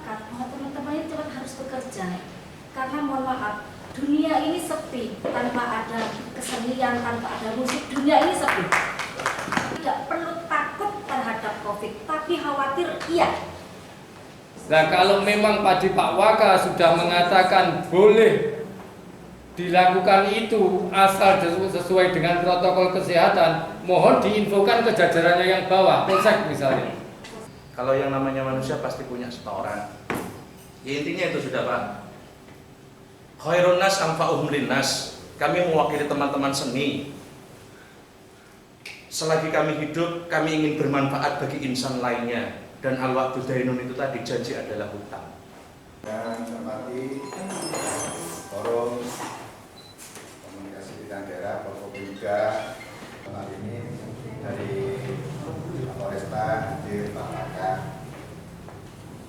masyarakat bahwa teman-teman ini cepat harus bekerja. Karena mohon maaf, dunia ini sepi tanpa ada kesenian, tanpa ada musik. Dunia ini sepi. Tidak perlu takut terhadap COVID, tapi khawatir iya. Nah, kalau memang tadi Pak Waka sudah mengatakan boleh dilakukan itu asal sesuai dengan protokol kesehatan, mohon diinfokan ke jajarannya yang bawah, polsek misalnya. Kalau yang namanya manusia pasti punya setoran. Ya, intinya itu sudah Pak. Khairun nas anfa'uhum linnas. Kami mewakili teman-teman seni. Selagi kami hidup, kami ingin bermanfaat bagi insan lainnya. Dan al-wa'du dainun itu tadi, janji adalah hutang. Dan hormati forum komunikasi bidang daerah Forkopimda kali ini dari Polresta hadir Pak Waka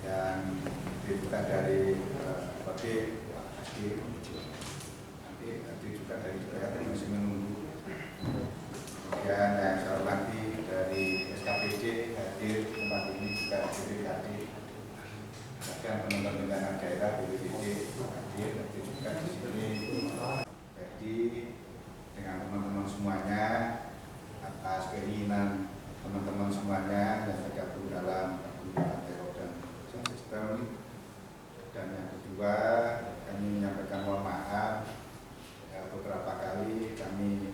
yang dibuka dari Kodim Pak Hadir, nanti juga dari Jakarta masih menunggu. Kemudian yang saya hormati dari SKPD hadir tempat ini juga hadir. Dan penonton undangan daerah BPBD hadir juga di sini. Jadi dengan teman-teman semuanya atas keinginan teman-teman semuanya yang tergabung dalam pemerintahan teror dan sistem. Dan yang kedua, kami menyampaikan mohon maaf beberapa kali kami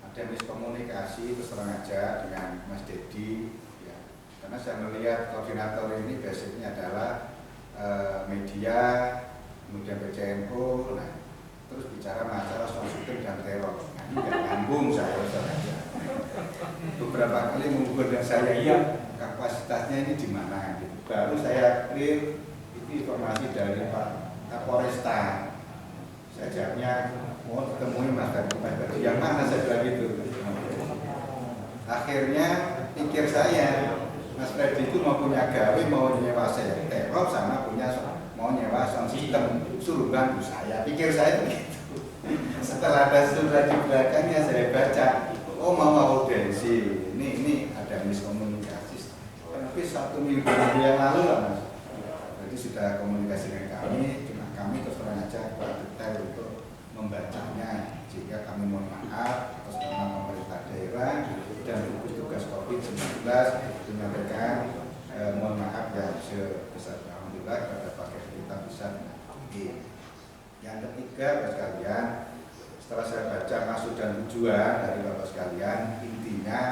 ada miskomunikasi terus terang aja dengan Mas Dedi ya. Karena saya melihat koordinator ini basicnya adalah media, kemudian PCNO, nah, terus bicara masalah soal sistem dan teror. Nah, ini nggak nyambung saya saja. Beberapa kali mengukur dan saya kapasitasnya ini di mana gitu. Baru saya clear itu informasi dari Pak Kapolresta. Saya jawabnya mau ketemuin Mas Tadi yang mana saya bilang gitu. Akhirnya pikir saya Mas Freddy itu mau punya gawe, mau nyewa saya teror sama punya mau nyewa sound system, suruh bantu saya. Pikir saya begitu. Setelah ada surat di belakangnya saya baca, oh mau audensi. Ini ada miskomunikasi. Tapi 1 minggu yang lalu lah Mas. Jadi sudah komunikasi dengan kami, cuma kami terus terang aja kurang detail untuk membacanya. Jika kami mohon maaf atas nama pemerintah daerah dan gugus tugas COVID-19 menyampaikan mohon maaf yang sebesar alhamdulillah pada paket kita bisa menangani. Yang ketiga Bapak sekalian, setelah saya baca maksud dan tujuan dari Bapak sekalian, intinya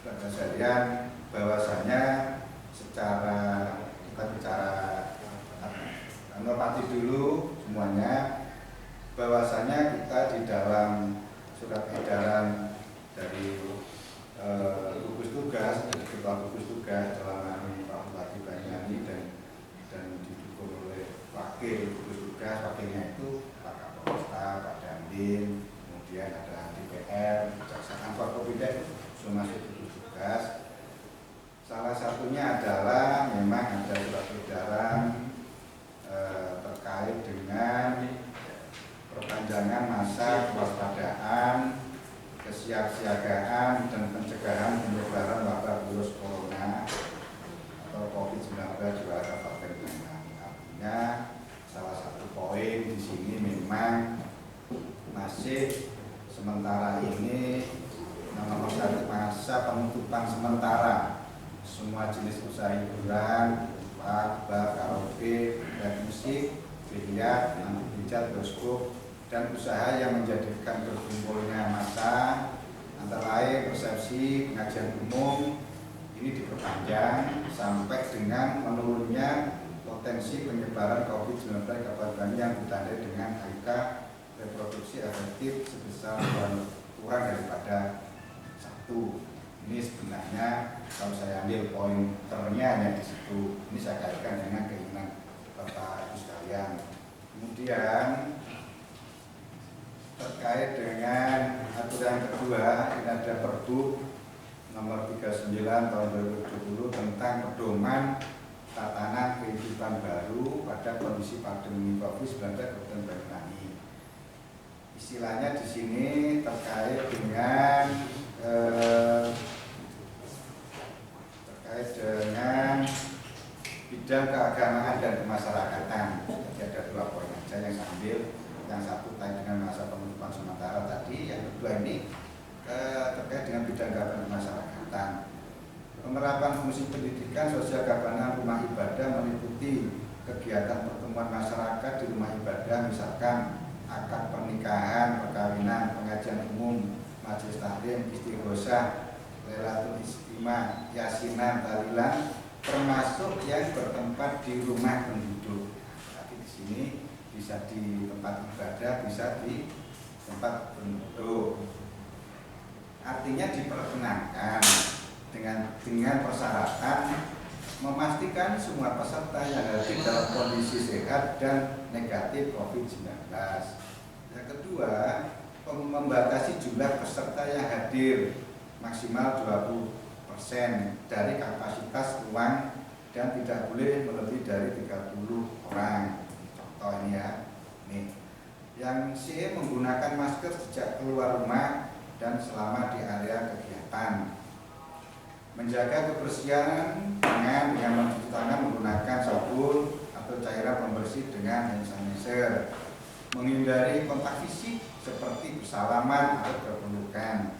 Bapak sekalian bahwasanya secara kita bicara normatif dulu semuanya, bahwasanya kita di dalam surat edaran dari gugus tugas, dari ketua gugus tugas dalam ini Pak Bupati Banyuwangi dan didukung oleh wakil gugus tugas, wakilnya itu Pak Kapolresta, Pak Dandim, kemudian ada DPR, Kejaksaan Forkopimda semua masuk gugus tugas. Salah satunya adalah memang ada surat edaran terkait dengan perpanjangan masa kewaspadaan, kesiapsiagaan dan pencegahan penyebaran wabah virus corona atau COVID-19 di wilayah Kabupaten Banyuwangi. Artinya salah satu poin di sini memang masih sementara ini nomor 1 masa penutupan sementara semua jenis usaha hiburan, bar, karaoke, dan musik, biliar, pijat, bioskop, dan usaha yang menjadikan berkumpulnya massa antara lain persepsi pengajian umum ini diperpanjang sampai dengan menurunnya potensi penyebaran COVID-19 Kabupaten yang ditandai dengan angka reproduksi efektif sebesar kurang daripada 1. Ini sebenarnya kalau saya ambil pointernya hanya di situ. Ini saya kaitkan dengan keinginan Bapak Ibu sekalian. Kemudian terkait dengan aturan kedua, ini ada Pergub nomor 39 tahun 2020 tentang pedoman tatanan kehidupan baru pada kondisi pandemi COVID-19 Kabupaten Banyuwangi. Istilahnya di sini terkait dengan bidang bidang keagamaan dan kemasyarakatan. Jadi ada 2 poin saja yang saya ambil. Yang satu terkait dengan masa penutupan sementara tadi, yang kedua ini terkait dengan bidang keagamaan dan kemasyarakatan. Penerapan fungsi pendidikan sosial keagamaan rumah ibadah meliputi kegiatan pertemuan masyarakat di rumah ibadah, misalkan akad pernikahan, perkawinan, pengajian umum, majelis taklim, istighosah, lailatul istimah, yasinan, tahlilan, termasuk yang bertempat di rumah penduduk. Tapi di sini bisa di tempat ibadah, bisa di tempat penduduk. Artinya diperkenankan dengan persyaratan memastikan semua peserta yang hadir dalam kondisi sehat dan negatif COVID-19. Yang kedua, membatasi jumlah peserta yang hadir maksimal 20% dari kapasitas ruang dan tidak boleh melebihi dari 30 orang. Contoh ini ya. Nih. Yang C, menggunakan masker sejak keluar rumah dan selama di area kegiatan. Menjaga kebersihan tangan dengan mencuci tangan menggunakan sabun atau cairan pembersih dengan hand sanitizer. Menghindari kontak fisik seperti bersalaman atau berpelukan.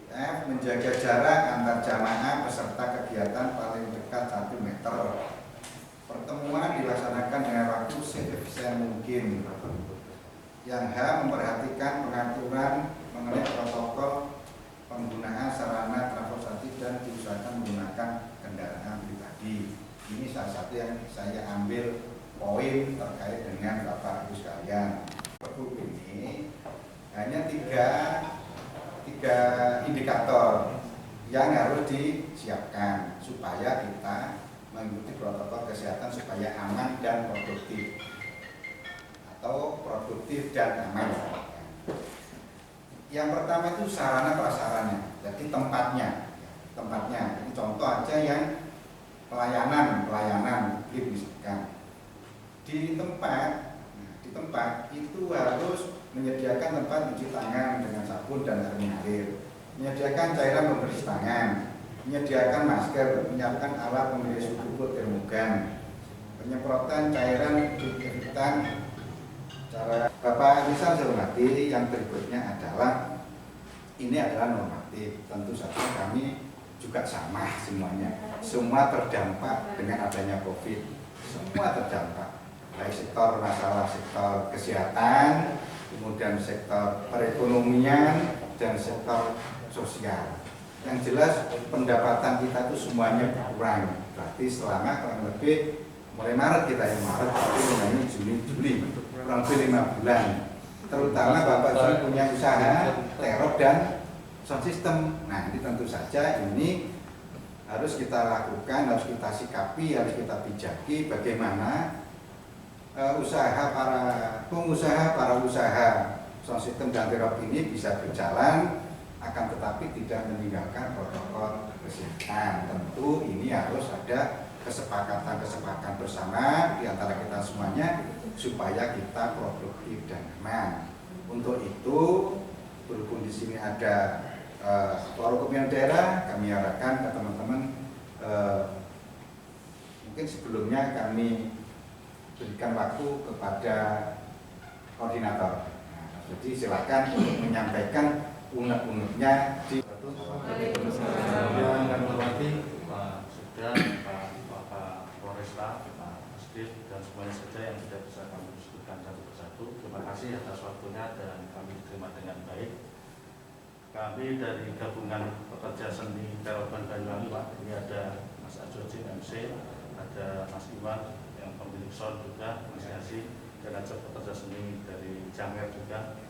F, menjaga jarak antar jamaah peserta kegiatan paling dekat 1 meter. Pertemuan dilaksanakan dengan waktu seefisien mungkin. Yang H, memperhatikan pengaturan mengenai protokol penggunaan sarana transportasi dan diusahakan menggunakan kendaraan pribadi. Ini salah satu yang saya ambil poin terkait dengan Bapak Ibu sekalian. Pergub ini hanya tiga indikator yang harus disiapkan supaya kita mengikuti protokol kesehatan supaya aman dan produktif, atau produktif dan aman. Yang pertama itu sarana prasarana, jadi tempatnya. Ini contoh aja yang pelayanan misalkan. Di tempat itu harus menyediakan tempat cuci tangan dengan sabun dan air mengalir, menyediakan cairan pembersih tangan, menyediakan masker, menyiapkan alat pembersih suhu termogan, penyemprotan cairan disinfektan. Cara Bapak Misal saya hormati, yang berikutnya adalah ini adalah normatif. Tentu saja kami juga sama semuanya. Semua terdampak dengan adanya COVID. Semua terdampak. Baik masalah sektor kesehatan, kemudian sektor perekonomian dan sektor sosial. Yang jelas pendapatan kita itu semuanya berkurang. Berarti selama kurang lebih mulai Maret kita yang Maret, tapi mulai Juli kurang lebih 5 bulan. Terutama Bapak Ibu punya usaha teror dan sound system. Nah, ini tentu saja ini harus kita lakukan, harus kita sikapi, harus kita bijaki bagaimana para usaha sound system dan teror ini bisa berjalan, akan tetapi tidak meninggalkan protokol kesehatan. Tentu ini harus ada kesepakatan bersama di antara kita semuanya supaya kita produktif dan aman. Untuk itu, berhubung di sini ada Ketua Pemilihan Daerah, kami harapkan ke teman-teman mungkin sebelumnya kami berikan waktu kepada koordinator. Nah, jadi silakan untuk menyampaikan unek-uneknya di. Yang kami hormati Pak Sekda, Pak Polresta, Pak Asdip, dan semuanya saja yang tidak bisa kami sebutkan satu persatu. Terima kasih atas waktunya dan kami terima dengan baik. Kami dari Gabungan Pekerja Seni Terorban Banyuwangi, Pak, ini ada Mas Ajojin MC, ada Mas Iwan yang pemilik sound juga, Mas Yasi, dan ada pekerja seni dari Janger juga.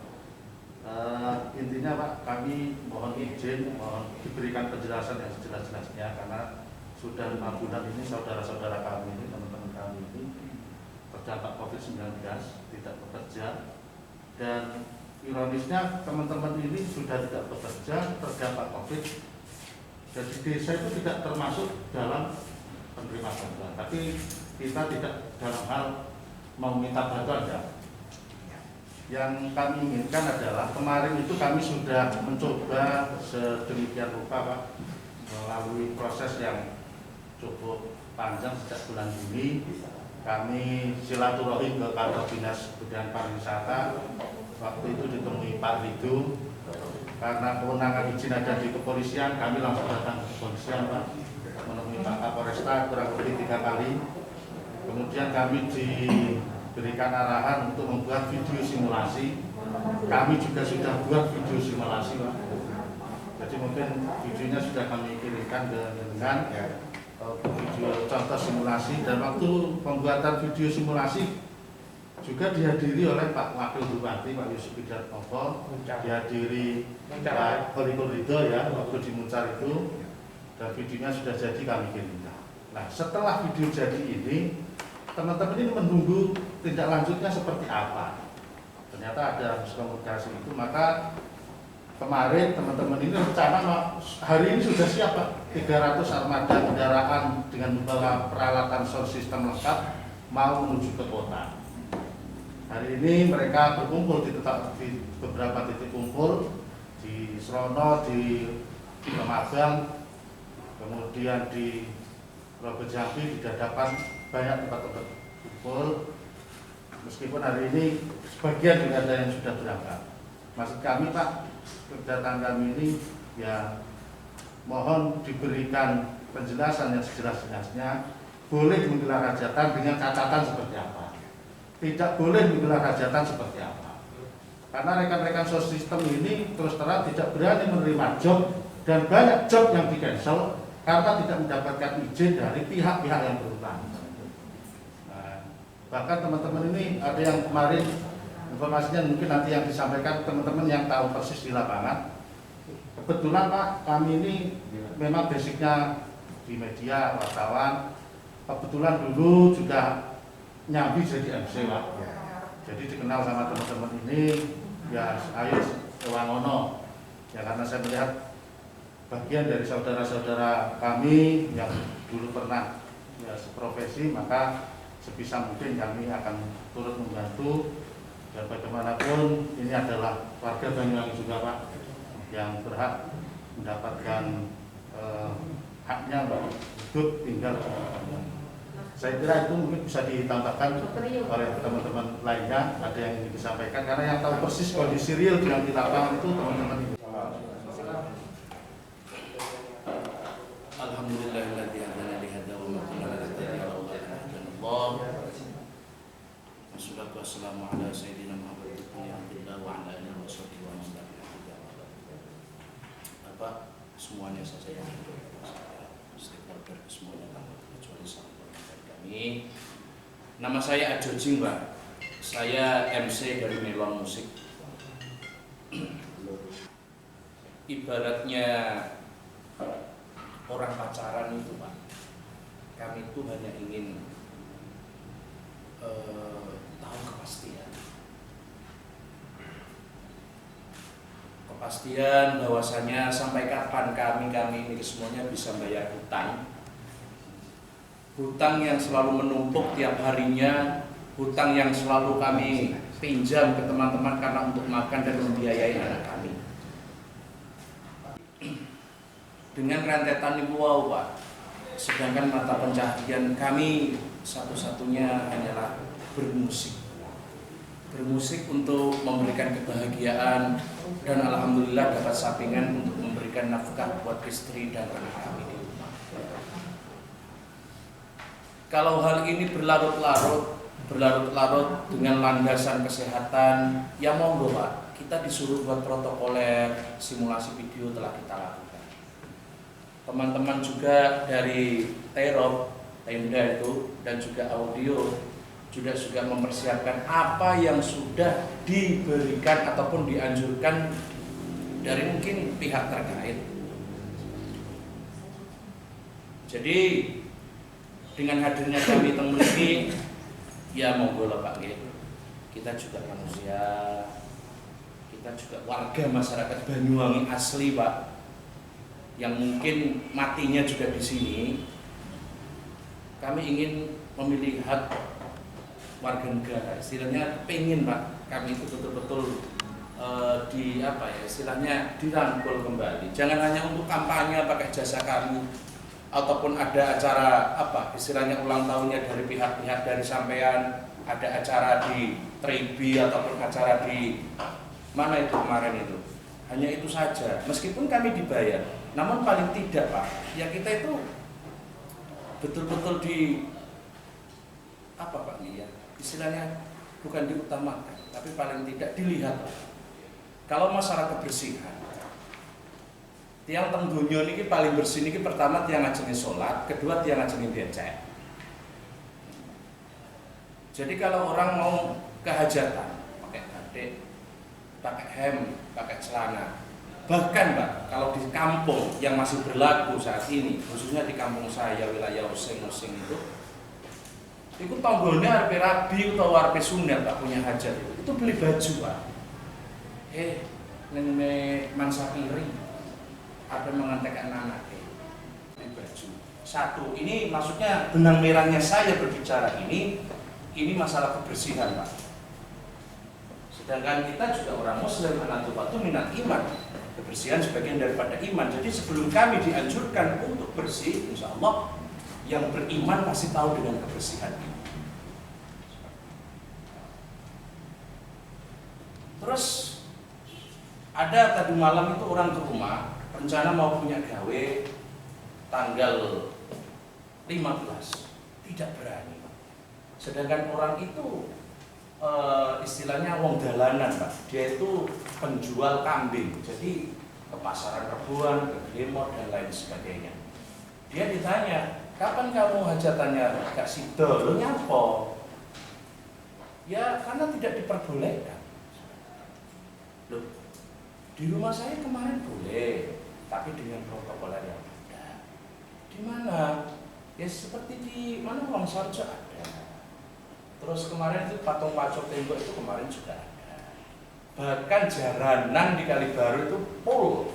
Intinya Pak, kami mohon izin, mohon diberikan penjelasan yang sejelas-jelasnya karena sudah 5 bulan ini saudara-saudara kami ini, teman-teman kami ini terdampak COVID-19, tidak bekerja, dan ironisnya teman-teman ini sudah tidak bekerja, terdampak COVID, dan di desa itu tidak termasuk dalam penerima bantuan, tapi kita tidak dalam hal mau minta bantuan ya. Yang kami inginkan adalah kemarin itu kami sudah mencoba sedemikian rupa Pak, melalui proses yang cukup panjang sejak bulan Juni. Kami silaturahim ke kantor dinas kebudayaan pariwisata. Waktu itu ditemui Pak Ridu. Karena kewenangan izin ada di kepolisian, kami langsung datang ke kepolisian, Pak, menemui Pak Kapolresta kurang lebih 3 kali. Kemudian kami diberikan arahan untuk membuat video simulasi. Kami juga sudah buat video simulasi, Pak. Jadi mungkin videonya sudah kami kirimkan dengan video contoh simulasi, dan waktu pembuatan video simulasi juga dihadiri oleh Pak Wakil Bupati Pak Yusuf Widartopo, dihadiri Pak Khorikul Ridho ya waktu di Muncar itu, dan videonya sudah jadi kami kirimkan. Nah, setelah video jadi ini, teman-teman ini menunggu tindak lanjutnya seperti apa. Ternyata ada miskomunikasi itu, maka kemarin teman-teman ini rencana hari ini sudah siap, Pak. 300 armada kendaraan dengan membawa peralatan sound system lengkap mau menuju ke kota. Hari ini mereka berkumpul di beberapa titik kumpul di Srono, di Lumajang, kemudian di Rogo Jambi, di Dadapan, banyak tempat-tempat kumpul. Meskipun hari ini sebagian juga ada yang sudah berangkat. Maksud kami, Pak, kegiatan kami ini ya mohon diberikan penjelasan yang sejelas-jelasnya. Boleh menggelar hajatan dengan catatan seperti apa, tidak boleh menggelar hajatan seperti apa. Karena rekan-rekan sound system ini terus terang tidak berani menerima job, dan banyak job yang di-cancel karena tidak mendapatkan izin dari pihak-pihak yang berhutang. Nah, bahkan teman-teman ini ada yang kemarin informasinya mungkin nanti yang disampaikan teman-teman yang tahu persis di lapangan. Kebetulan, Pak, kami ini memang basicnya di media, wartawan. Kebetulan dulu juga nyambi jadi MC, Pak. Jadi dikenal sama teman-teman ini, ya ayo Ewangono. Ya karena saya melihat bagian dari saudara-saudara kami yang dulu pernah ya seprofesi, maka sebisa mungkin kami akan turut membantu. Dan bagaimanapun ini adalah warga Banyuwangi juga, Pak, yang berhak mendapatkan haknya, Pak, hidup tinggal. Saya kira itu mungkin bisa ditambahkan oleh teman-teman lainnya, ada yang ingin disampaikan, karena yang tahu persis kondisi real yang di lapangan itu teman-teman ini. Alhamdulillahilladzi hadana li hadza wa ma kunna linahtadiya laula an hadana Allah. Wassalatu wassalamu ala sayyidina Muhammad wa ala alihi wa sahbihi wa man tabi'ahum. Bapak semuanya saja yang stakeholder semuanya kecuali sahabat dari kami. Nama saya Ajojing, Pak. Saya MC dari Melon Musik. Ibaratnya orang pacaran itu, Pak, kami itu hanya ingin tahu kepastian bahwasanya sampai kapan kami ini semuanya bisa bayar hutang yang selalu menumpuk tiap harinya, hutang yang selalu kami pinjam ke teman-teman karena untuk makan dan membiayai anak kami. Dengan rentetan ibu wow, Pak, sedangkan mata pencaharian kami satu-satunya hanyalah bermusik untuk memberikan kebahagiaan, dan alhamdulillah dapat sampingan untuk memberikan nafkah buat istri dan anak kami di rumah. Kalau hal ini berlarut-larut dengan landasan kesehatan, ya monggo, Pak, kita disuruh buat protokoler, simulasi video telah kita lakukan. Teman-teman juga dari Tenda itu dan juga audio juga mempersiapkan apa yang sudah diberikan ataupun dianjurkan dari mungkin pihak terkait. Jadi dengan hadirnya kami temu ini, ya monggo lah, Pak, kita juga manusia, kita juga warga masyarakat Banyuwangi asli, Pak, yang mungkin matinya juga di sini. Kami ingin memilih hak warga negara, istilahnya pengen, Pak, kami itu betul-betul istilahnya dirangkul kembali. Jangan hanya untuk kampanye pakai jasa kami, ataupun ada acara apa istilahnya ulang tahunnya dari pihak-pihak dari sampean, ada acara di Tribi ataupun acara di mana itu kemarin itu, hanya itu saja. Meskipun kami dibayar, namun paling tidak Pak, ya kita itu betul-betul di apa Pak nih ya, istilahnya bukan diutamakan, tapi paling tidak dilihat Pak. Kalau masalah kebersihan, tiang teng donya niki paling bersih niki pertama tiang ngajeni sholat, kedua tiang ngajeni becek. Jadi kalau orang mau kehajatan pakai batik, pakai hem, pakai celana, bahkan Pak kalau di kampung yang masih berlaku saat ini, khususnya di kampung saya wilayah Osing itu tonggolnya arep rabi atau arep sunat Pak punya hajat itu beli baju Pak. Neng mangsa kiri ada mengantarkan anak beli baju. Satu, ini maksudnya benang merahnya saya berbicara ini masalah kebersihan Pak. Sedangkan kita juga orang Muslim, an-nadhafatu minal iman. Kebersihan sebagian daripada iman. Jadi sebelum kami dianjurkan untuk bersih, insya Allah yang beriman pasti tahu dengan kebersihan ini. Terus ada tadi malam itu orang ke rumah, rencana mau punya gawe tanggal 15, tidak berani Pak. Sedangkan orang itu istilahnya wong dalanan Pak, dia itu penjual kambing, jadi ke pasaran Rebuan, ke Glemor dan lain sebagainya. Dia ditanya, kapan kamu hajatannya Kak Sido? Lo nyapa? Ya karena tidak diperbolehkan. Loh, di rumah saya kemarin boleh, tapi dengan protokol yang ada. Di mana? Ya seperti di mana Wong Sarjo ada. Terus kemarin itu patung pacok tembok itu kemarin juga ada. Bahkan jaranan di Kalibaru itu full,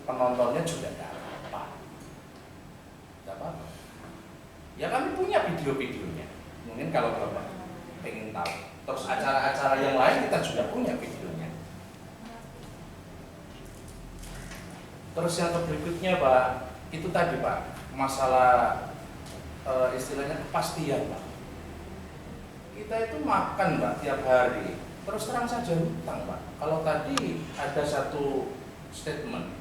penontonnya juga tidak apa-apa. Tidak apa-apa. Ya kami punya video-videonya. Mungkin kalau Bapak pengen tahu. Terus acara-acara yang lain kita juga punya videonya. Terus yang berikutnya Pak, itu tadi Pak, masalah istilahnya kepastian Pak. Kita itu makan Pak tiap hari, terus terang saja hutang Pak. Kalau tadi ada satu statement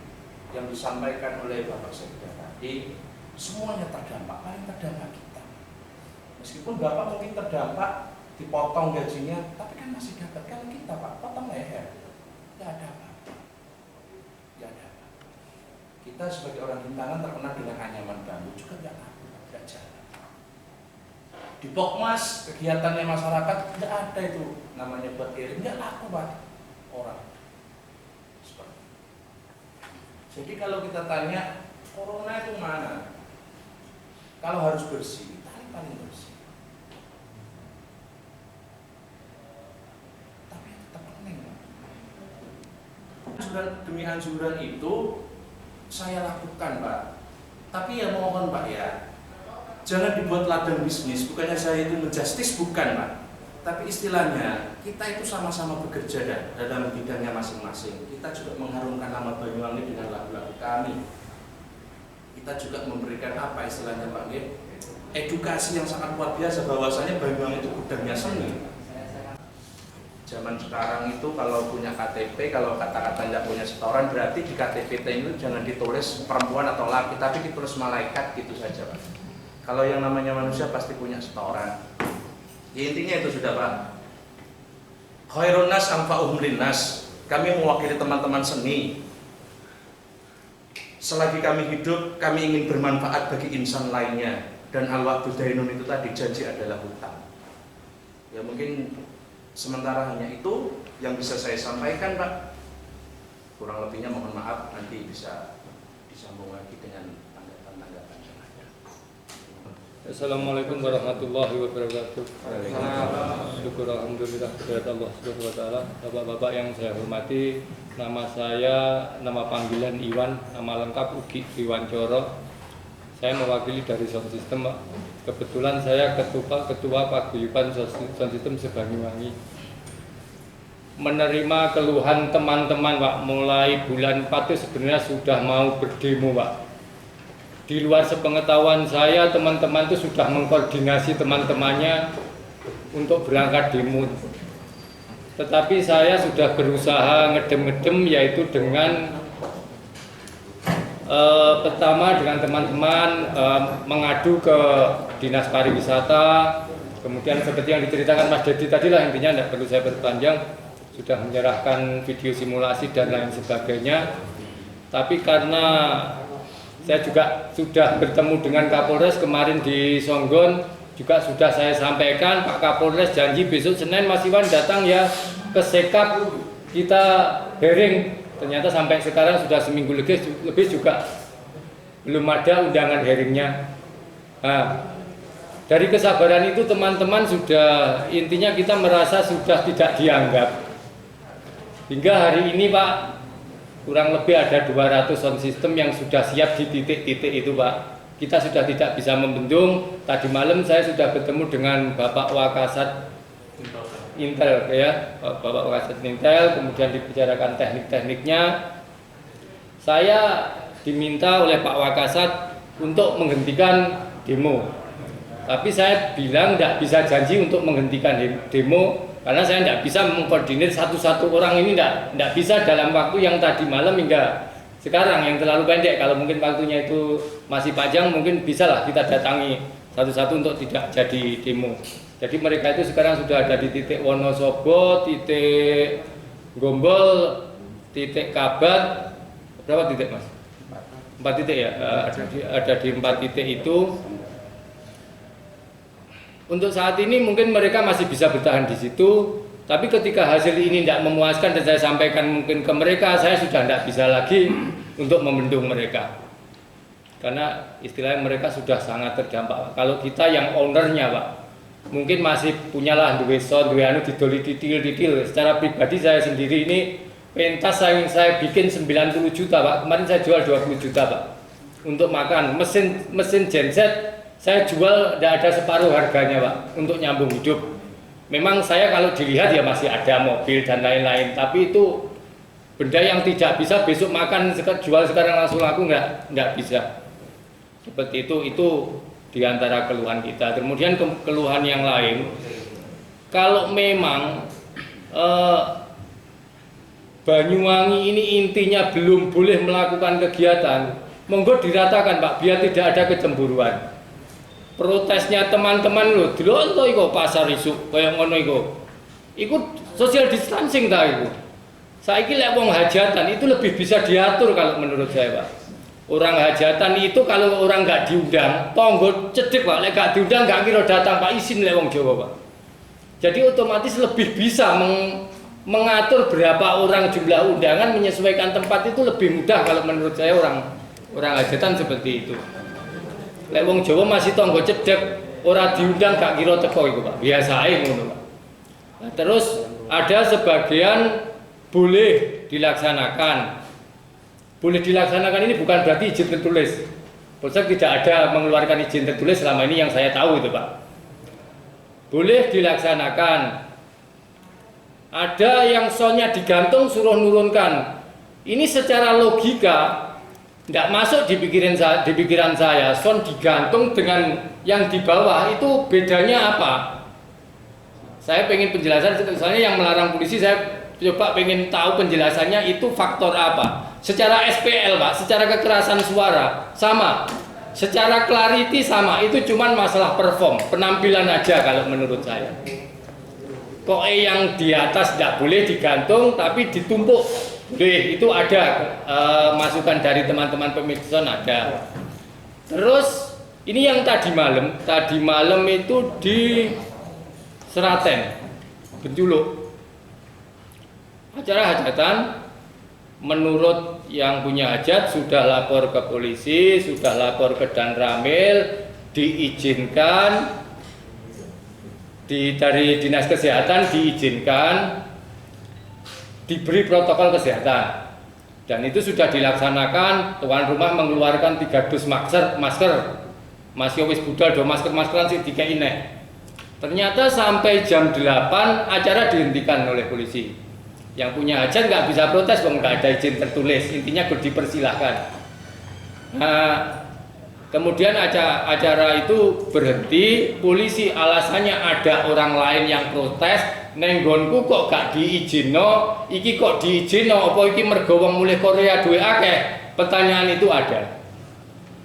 yang disampaikan oleh Bapak Sekda tadi, semuanya terdampak, paling terdampak kita. Meskipun Bapak mungkin terdampak, dipotong gajinya, tapi kan masih dapat. Kalau kita Pak, potong leher, tidak ada Pak. Tidak ada Pak. Kita sebagai orang Hintangan terkenal dengan anyaman bambu juga tidak jalan. Di Pokmas kegiatannya masyarakat tidak ada itu namanya buat kirim, tidak laku Pak orang. Seperti. Jadi kalau kita tanya corona itu mana? Kalau harus bersih, Itali paling bersih. Tapi tetap penting Pak. Anjuran demi anjuran itu saya lakukan Pak. Tapi ya mohon Pak ya, jangan dibuat ladang bisnis. Bukannya saya itu menjustis, bukan Pak. Tapi istilahnya kita itu sama-sama bekerja dalam bidangnya masing-masing. Kita juga mengharumkan nama Banyuwangi dengan lagu-lagu kami. Kita juga memberikan apa istilahnya Pak G, edukasi yang sangat luar biasa bahwasanya Banyuwangi itu gudangnya seni. Zaman sekarang itu kalau punya KTP, kalau kata-kata tidak punya setoran, berarti di KTP itu jangan ditulis perempuan atau laki, tapi ditulis malaikat gitu saja Pak. Kalau yang namanya manusia pasti punya setoran. Ya, intinya itu sudah Pak. Khairun nas anfa'uhum linnas. Kami mewakili teman-teman seni. Selagi kami hidup, kami ingin bermanfaat bagi insan lainnya. Dan al-wa'du dainun itu tadi, janji adalah hutang. Ya mungkin sementara hanya itu yang bisa saya sampaikan Pak. Kurang lebihnya mohon maaf, nanti bisa disambung lagi dengan tanggapan-tanggapan yang ada. Assalamualaikum warahmatullahi wabarakatuh. Syukur alhamdulillah kepada Allah Subhanahu wa taala. Bapak-bapak yang saya hormati, nama saya, nama panggilan Iwan, nama lengkap Ugi Iwancoro. Saya mewakili dari Sound System, Pak. Kebetulan saya ketua paguyuban Sound System Sebanyuwangi. Menerima keluhan teman-teman Pak, mulai bulan 4 itu sebenarnya sudah mau berdemo Pak. di luar sepengetahuan saya, teman-teman itu sudah mengkoordinasi teman-temannya untuk berangkat demo. Tetapi saya sudah berusaha ngedem-ngedem, yaitu dengan pertama dengan teman-teman mengadu ke Dinas Pariwisata, kemudian seperti yang diceritakan Mas Dedi tadi lah, intinya tidak perlu saya berpanjang, sudah menyerahkan video simulasi dan lain sebagainya. Tapi karena saya juga sudah bertemu dengan Kapolres kemarin di Songgon, juga sudah saya sampaikan, Pak Kapolres janji besok Senin Mas Iwan datang ya ke Sekap, kita hearing. Ternyata sampai sekarang sudah seminggu lebih juga belum ada undangan hearingnya. Nah, dari kesabaran itu teman-teman sudah, intinya kita merasa sudah tidak dianggap. Hingga hari ini Pak, kurang lebih ada 200 sound system yang sudah siap di titik-titik itu Pak. Kita sudah tidak bisa membendung. Tadi malam saya sudah bertemu dengan Bapak Wakasat Intel ya, Bapak Wakasat Intel, kemudian dibicarakan teknik-tekniknya. Saya diminta oleh Pak Wakasat untuk menghentikan demo. Tapi saya bilang tidak bisa janji untuk menghentikan demo karena saya tidak bisa mengkoordinir satu-satu orang ini, tidak bisa dalam waktu yang tadi malam hingga sekarang yang terlalu pendek. Kalau mungkin waktunya itu masih panjang, mungkin bisalah kita datangi satu-satu untuk tidak jadi demo. Jadi mereka itu sekarang sudah ada di titik Wonosobo, titik Gombol, titik Kabat, berapa titik Mas? 4 titik ya, ada di 4 titik itu. Untuk saat ini mungkin mereka masih bisa bertahan di situ, tapi ketika hasil ini tidak memuaskan dan saya sampaikan mungkin ke mereka, saya sudah tidak bisa lagi untuk membendung mereka. Karena istilahnya mereka sudah sangat terdampak. Kalau kita yang ownernya Pak, mungkin masih punyalah duwe sound, duwe anu didoli titil. Secara pribadi saya sendiri ini pentas saya bikin 90 juta Pak. Kemarin saya jual 20 juta Pak. Untuk makan mesin genset saya jual tidak ada separuh harganya Pak untuk nyambung hidup. Memang saya kalau dilihat ya masih ada mobil dan lain-lain, tapi itu benda yang tidak bisa besok makan jual sekarang langsung laku nggak bisa. Seperti itu di antara keluhan kita. Kemudian keluhan yang lain, kalau memang Banyuwangi ini intinya belum boleh melakukan kegiatan, monggo diratakan Pak, biar tidak ada kecemburuan. Protesnya teman-teman lho, delok iku pasar isuk kaya ngono iku. Iku social distancing ta iku. Saiki lek wong hajatan itu lebih bisa diatur kalau menurut saya Pak. Orang hajatan itu kalau orang nggak diundang, tonggo cedek Pak, lek nggak diundang nggak kira datang Pak, izin lek wong Jawa Pak. Jadi otomatis lebih bisa mengatur berapa orang jumlah undangan, menyesuaikan tempat itu lebih mudah kalau menurut saya orang hajatan seperti itu. Lek wong Jawa masih tonggo cedek, ora diundang gak kira teko iku Pak. Biasa ae ngono Pak. Nah, terus ada sebagian boleh dilaksanakan. Boleh dilaksanakan ini bukan berarti izin tertulis. Polsek tidak ada mengeluarkan izin tertulis selama ini yang saya tahu itu Pak. Boleh dilaksanakan. Ada yang soundnya digantung suruh nurunkan. Ini secara logika tidak masuk di pikiran saya. Sound digantung dengan yang di bawah itu bedanya apa? Saya pengen penjelasan, soalnya yang melarang polisi saya coba pengen tahu penjelasannya itu faktor apa. Secara SPL Pak, secara kekerasan suara sama, secara clarity sama, itu cuman masalah perform, penampilan aja kalau menurut saya. Kok yang di atas tidak boleh digantung tapi ditumpuk. Itu ada masukan dari teman-teman pemilik sound ada. Terus ini yang tadi malam itu di Seraten, Benculuk. Acara hajatan, menurut yang punya hajat sudah lapor ke polisi, sudah lapor ke Danramil, diizinkan dari Dinas Kesehatan diizinkan, diberi protokol kesehatan, dan itu sudah dilaksanakan. Tuan rumah mengeluarkan 3 dus masker, masih wis budal do maskeran sih dikai nek. Ternyata sampai jam 8 acara dihentikan oleh polisi. Yang punya hajat nggak bisa protes, nggak ada izin tertulis. Intinya dipersilahkan. Nah, Kemudian acara itu berhenti, polisi alasannya ada orang lain yang protes, nenggonku kok gak diizino, iki kok diizino, apa iki mergo wong mulih Korea duwe akeh? Pertanyaan itu ada.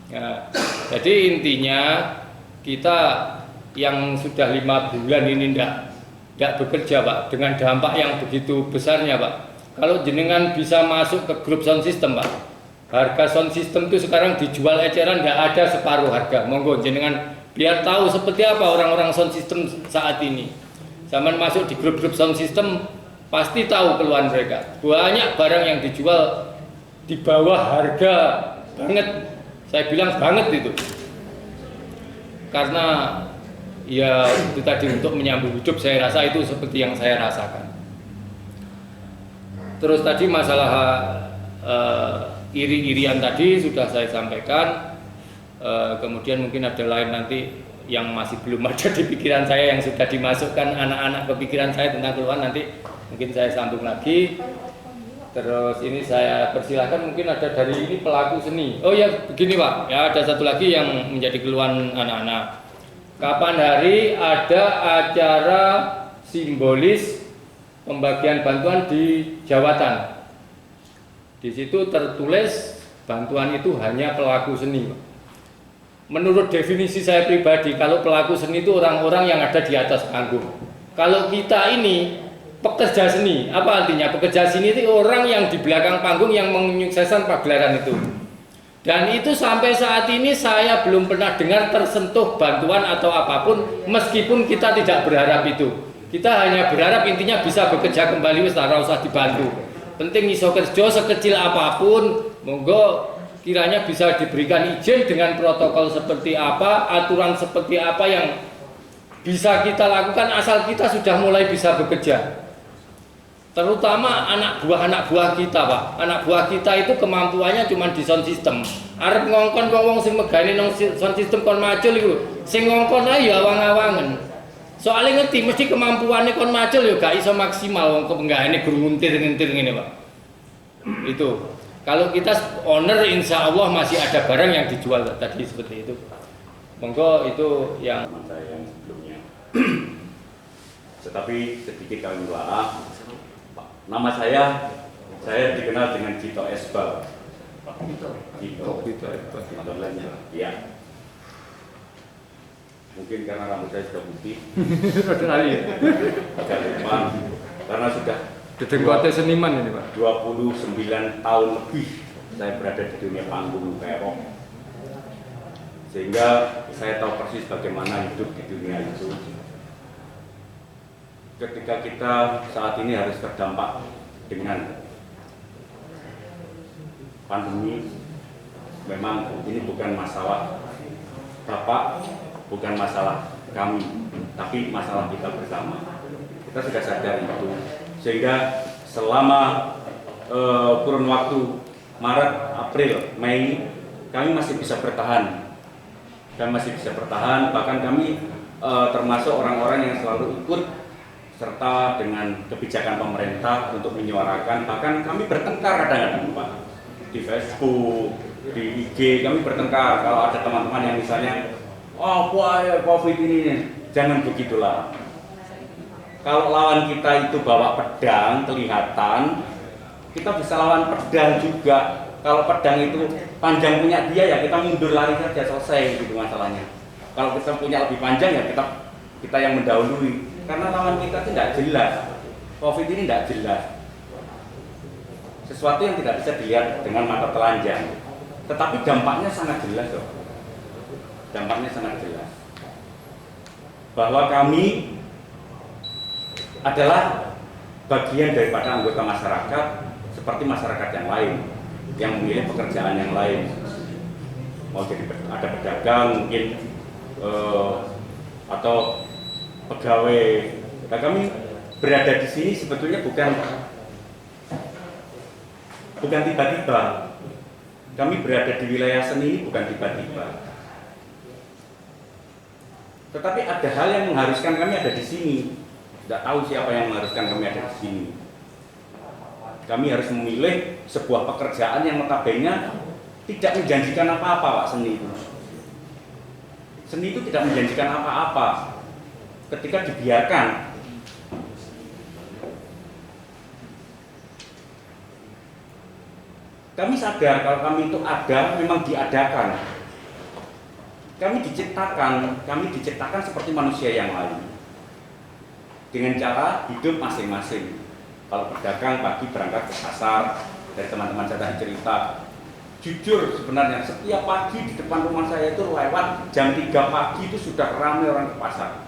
Ya, jadi intinya kita yang sudah 5 bulan ini tidak bekerja Pak, dengan dampak yang begitu besarnya Pak. Kalau jenengan bisa masuk ke grup sound system Pak, harga sound system itu sekarang dijual eceran, nggak ada separuh harga. Monggo jenengan biar tahu seperti apa orang-orang sound system saat ini. Zaman masuk di grup-grup sound system pasti tahu keluhan mereka. Banyak barang yang dijual di bawah harga banget. Saya bilang banget itu. Karena ya itu tadi untuk menyambung hidup, saya rasa itu seperti yang saya rasakan. Terus tadi masalah iri-irian tadi sudah saya sampaikan. Kemudian mungkin ada lain nanti yang masih belum ada di pikiran saya, yang sudah dimasukkan anak-anak ke pikiran saya tentang keluhan, nanti mungkin saya sambung lagi. Terus ini saya persilahkan, mungkin ada dari ini pelaku seni. Oh ya begini Pak, ya ada satu lagi yang menjadi keluhan anak-anak. Kapan hari ada acara simbolis pembagian bantuan di Jawatan? Di situ tertulis bantuan itu hanya pelaku seni. Menurut definisi saya pribadi, kalau pelaku seni itu orang-orang yang ada di atas panggung. Kalau kita ini pekerja seni, apa artinya? Pekerja seni itu orang yang di belakang panggung yang menyukseskan pagelaran itu. Dan itu sampai saat ini saya belum pernah dengar tersentuh bantuan atau apapun, meskipun kita tidak berharap itu. Kita hanya berharap intinya bisa bekerja kembali, wis ora usah dibantu. Penting iso kerja sekecil apapun, monggo kiranya bisa diberikan izin dengan protokol seperti apa, aturan seperti apa yang bisa kita lakukan asal kita sudah mulai bisa bekerja. Terutama anak buah kita Pak. Anak buah kita itu kemampuannya cuma di sound system. Arep ngongkon wong sing megani nang sound system kon macul iku. Sing ngongkon ae ya awang-awangen. Soalnya ngerti mesti kemampuannya kon macul ya gak iso maksimal wong kepenggahane guru nguntir-nguntir ngene Pak. Itu. Kalau kita owner insya Allah masih ada barang yang dijual tadi seperti itu. Monggo itu yang saya yang sebelumnya. Tetapi sedikit kami maaf. Nama saya dikenal dengan Cito Esbal. Cito Esbal. Iya. Mungkin karena rambut saya sudah putih. Agak lupa. Karena sudah dedengkote seniman ini Pak. 29 tahun lebih saya berada di dunia panggung perok. Sehingga saya tahu persis bagaimana hidup di dunia itu. Ketika kita saat ini harus terdampak dengan pandemi, memang ini bukan masalah Bapak, bukan masalah kami, tapi masalah kita bersama. Kita sudah sadar itu, sehingga selama kurun waktu Maret, April, Mei, kami masih bisa bertahan. Bahkan kami termasuk orang-orang yang selalu ikut serta dengan kebijakan pemerintah untuk menyuarakan. Bahkan kami bertengkar kadang-kadang Pak, di Facebook, di IG kami bertengkar. Kalau ada teman-teman yang misalnya, oh ya COVID ini, jangan begitulah. Kalau lawan kita itu bawa pedang kelihatan, kita bisa lawan pedang juga. Kalau pedang itu panjang punya dia ya kita mundur lari saja, selesai gitu masalahnya. Kalau kita punya lebih panjang ya kita yang mendahului. Karena lawan kita tidak jelas, COVID ini tidak jelas, sesuatu yang tidak bisa dilihat dengan mata telanjang. Tetapi dampaknya sangat jelas loh. Dampaknya sangat jelas. Bahwa kami adalah bagian daripada anggota masyarakat seperti masyarakat yang lain yang memilih pekerjaan yang lain. Mau jadi ada pedagang mungkin atau pegawai. Nah, kami berada di sini sebetulnya bukan tiba-tiba. Kami berada di wilayah seni ini bukan tiba-tiba. Tetapi ada hal yang mengharuskan kami ada di sini. Tidak tahu siapa yang mengharuskan kami ada di sini. Kami harus memilih sebuah pekerjaan yang notabene tidak menjanjikan apa-apa Pak, seni itu. Seni itu tidak menjanjikan apa-apa ketika dibiarkan. Kami sadar kalau kami itu ada, memang diadakan. Kami diciptakan seperti manusia yang lain. Dengan cara hidup masing-masing. Kalau berdagang pagi berangkat ke pasar, dari teman-teman saya tadi cerita. Jujur sebenarnya setiap pagi di depan rumah saya itu lewat jam 3 pagi itu sudah ramai orang ke pasar.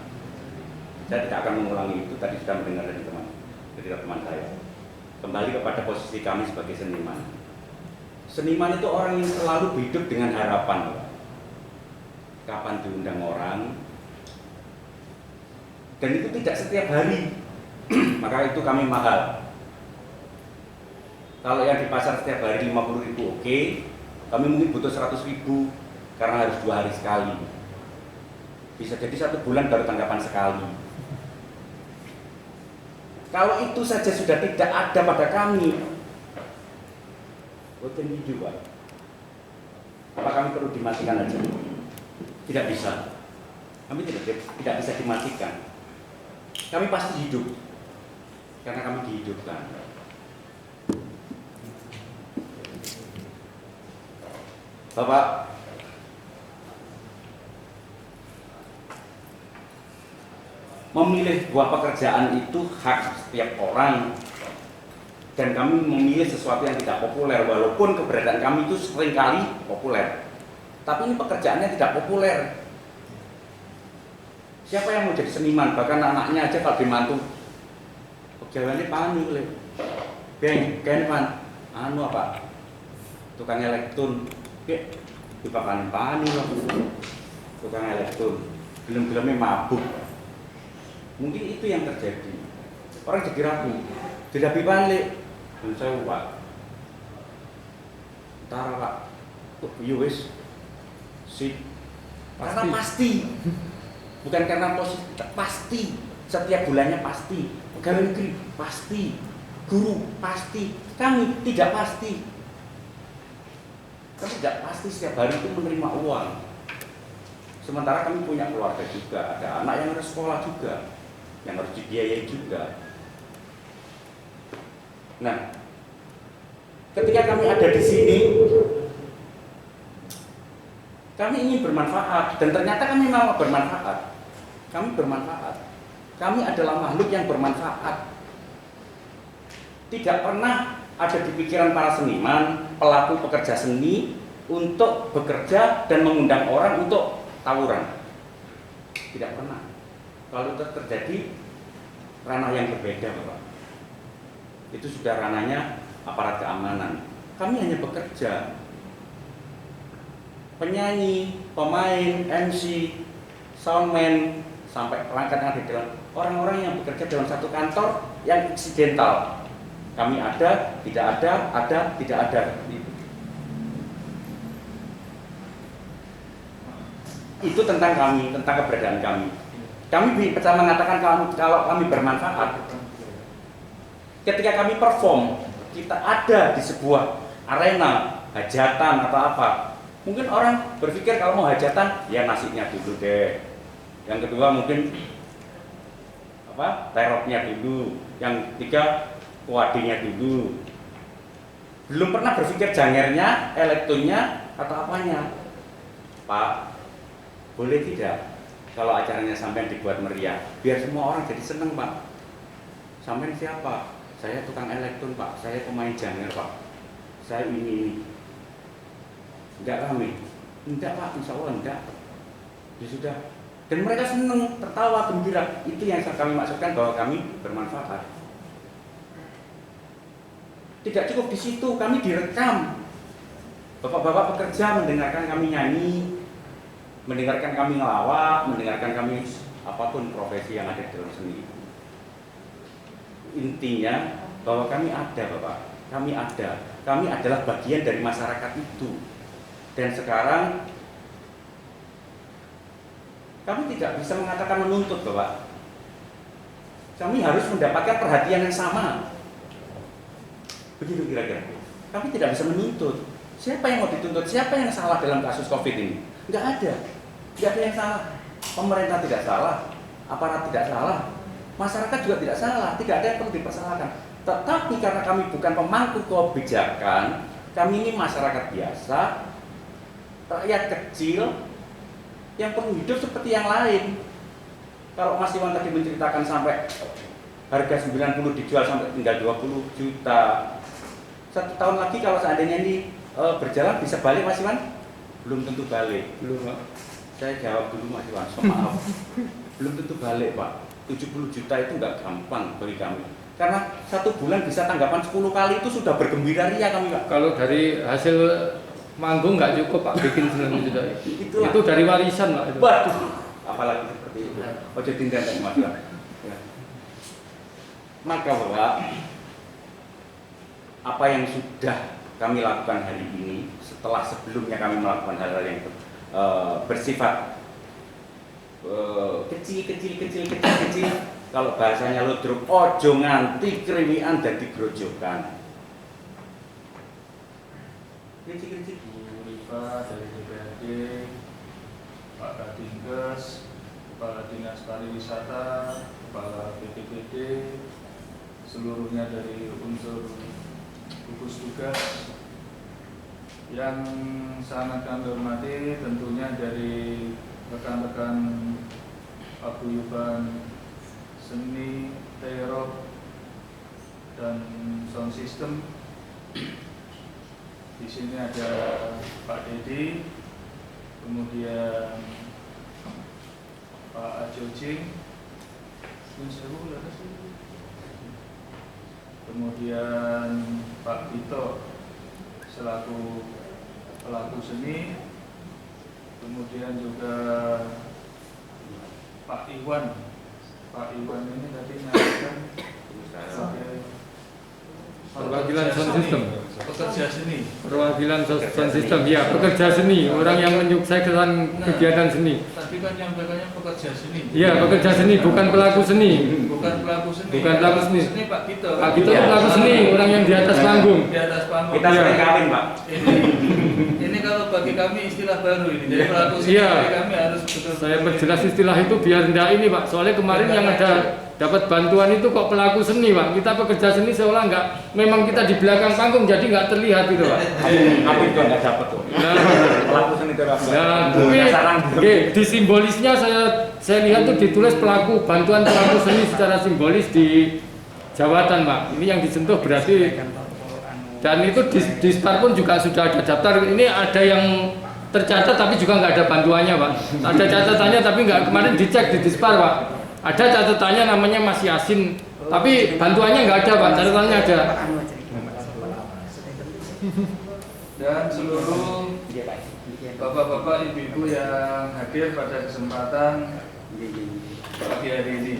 Saya tidak akan mengulangi itu, tadi sudah mendengar dari teman saya. Kembali kepada posisi kami sebagai seniman. Seniman itu orang yang selalu hidup dengan harapan. Kapan diundang orang, dan itu tidak setiap hari. Maka itu kami mahal. Kalau yang di pasar setiap hari 50.000 oke, kami mungkin butuh 100.000 karena harus 2 hari sekali. Bisa jadi 1 bulan baru tanggapan sekali. Kalau itu saja sudah tidak ada pada kami, boten hidup, Pak. Apa kami perlu dimatikan aja? Tidak bisa. Kami tidak bisa dimatikan. Kami pasti hidup karena kami dihidupkan. Bapak, memilih sebuah pekerjaan itu hak setiap orang, dan kami memilih sesuatu yang tidak populer walaupun keberadaan kami itu seringkali populer. Tapi ini pekerjaannya tidak populer. Siapa yang mau jadi seniman? Bahkan anaknya aja kalau dimantu pekerjaannya pani oleh beng, kenpan, anu apa? Tukang elektron, dipakai pani loh. Tukang elektron, belum-belumnya mabuk. Mungkin itu yang terjadi. Orang jadi ragu, tidak balik. Dan saya Pak, tara Pak, wis, si, karena pasti, bukan karena pasti, setiap bulannya pasti, pegawai negeri pasti, guru pasti, kami tidak pasti. Kami tidak pasti setiap hari itu menerima uang. Sementara kami punya keluarga juga, ada anak yang harus sekolah juga, yang harus dibiayai juga. Nah, ketika kami ada di sini, kami ingin bermanfaat, dan ternyata kami mau bermanfaat. Kami bermanfaat. Kami adalah makhluk yang bermanfaat. Tidak pernah ada di pikiran para seniman, pelaku pekerja seni untuk bekerja dan mengundang orang untuk tawuran. Tidak pernah. Kalau itu terjadi, ranah yang berbeda, Bapak. Itu sudah ranahnya aparat keamanan. Kami hanya bekerja. Penyanyi, pemain, MC, soundman, sampai perangkat yang ada dalam orang-orang yang bekerja dalam satu kantor yang insidental. Kami ada, tidak ada, tidak ada. Itu tentang kami, tentang keberadaan kami. Kami bisa mengatakan kalau kami bermanfaat. Ketika kami perform, kita ada di sebuah arena hajatan atau apa. Mungkin orang berpikir kalau mau hajatan, ya nasinya dulu deh. Yang kedua mungkin teroknya dulu. Yang ketiga kuadinya dulu. Belum pernah berpikir jangernya, elektronnya atau apanya. Pak, boleh tidak kalau acaranya sampai dibuat meriah, biar semua orang jadi seneng, Pak. Sampai siapa? Saya tukang elektron, Pak. Saya pemain janger, Pak. Saya ini. Enggak rame. Enggak, Pak. Insya Allah enggak. Ya sudah. Dan mereka senang, tertawa, gembira. Itu yang kami maksudkan bahwa kami bermanfaat. Tidak cukup di situ, kami direkam. Bapak-bapak pekerja mendengarkan kami nyanyi, mendengarkan kami ngelawak, mendengarkan kami apapun profesi yang ada di dalam seni. Intinya bahwa kami ada, Bapak. Kami ada. Kami adalah bagian dari masyarakat itu. Dan sekarang kami tidak bisa mengatakan menuntut, Bapak. Kami harus mendapatkan perhatian yang sama. Begitu kira-kira. Kami tidak bisa menuntut. Siapa yang mau dituntut? Siapa yang salah dalam kasus COVID ini? Enggak ada. Tidak ada yang salah. Pemerintah tidak salah, aparat tidak salah, masyarakat juga tidak salah, tidak ada yang perlu dipersalahkan. Tetapi karena kami bukan pemangku kebijakan, kami ini masyarakat biasa, rakyat kecil yang perlu hidup seperti yang lain. Kalau Mas Iwan tadi menceritakan sampai harga 90 dijual sampai tinggal 20 juta. 1 tahun lagi kalau seandainya ini berjalan bisa balik Mas Iwan? Belum tentu balik. Belum, Pak. Saya jawab dulu Mas Iwan, maaf. Belum tentu balik Pak. 70 juta itu nggak gampang bagi kami. Karena 1 bulan bisa tanggapan 10 kali itu sudah bergembira ria kami Pak. Kalau dari hasil manggung nggak cukup Pak bikin 9 juta. Itulah. Itu dari warisan Pak. Itu. Waduh, apalagi seperti itu. Ojo tindak Mas Iwan. Ya. Maka Bapak, apa yang sudah kami lakukan hari ini setelah sebelumnya kami melakukan hal-hal yang bersifat kecil, kalau bahasanya ludruk, ojo nganti krimian dan digrojokan. Kecil-kecil. Bu Rifa dari DPRD, Pak Kadinkes, Kepala Dinas Pariwisata, Kepala BPBD, seluruhnya dari unsur gugus tugas. Yang sangat kami hormati tentunya dari rekan-rekan paguyuban seni, terop, dan sound system. Di sini ada Pak Dedi, kemudian Pak Ajojing, kemudian Pak Vito selaku pelaku seni, kemudian juga Pak Iwan. Pak Iwan ini tadi nyatakan sebagai Perwakilan sound system. pekerja seni. Perwakilan sound system, ya pekerja seni, orang yang menyukseskan kegiatan seni. Tadi kan yang pekerja seni. Iya, pekerja seni, bukan pelaku seni. Bukan pelaku seni. Bukan pelaku seni. Pak Vito. Pak Gito pelaku seni, orang yang di atas panggung. Di atas panggung. Kita sering kawin Pak. Ini kalau bagi kami istilah baru ini. Jadi pelaku seni Iya. bagi kami harus betul. Saya perjelas istilah itu biar tidak ini Pak. Soalnya kemarin yang ada dapat bantuan itu kok pelaku seni Pak. Kita pekerja seni seolah enggak, memang kita di belakang panggung jadi nggak terlihat gitu Pak. Aku juga nggak dapat tuh. Nah, Pelaku seni terap. nah oke, di simbolisnya saya lihat tuh ditulis pelaku, bantuan pelaku seni secara simbolis di jawatan Pak. Ini yang disentuh berarti, dan itu di SPAR pun juga sudah ada daftar. Ini ada yang tercatat tapi juga nggak ada bantuannya Pak. Ada catatannya tapi nggak, kemarin dicek di SPAR Pak. Ada catatannya namanya Mas Yasin, tapi bantuannya nggak ada Pak, catatannya ada. Dan seluruh bapak-bapak, ibu-ibu yang hadir pada kesempatan pagi hari ini.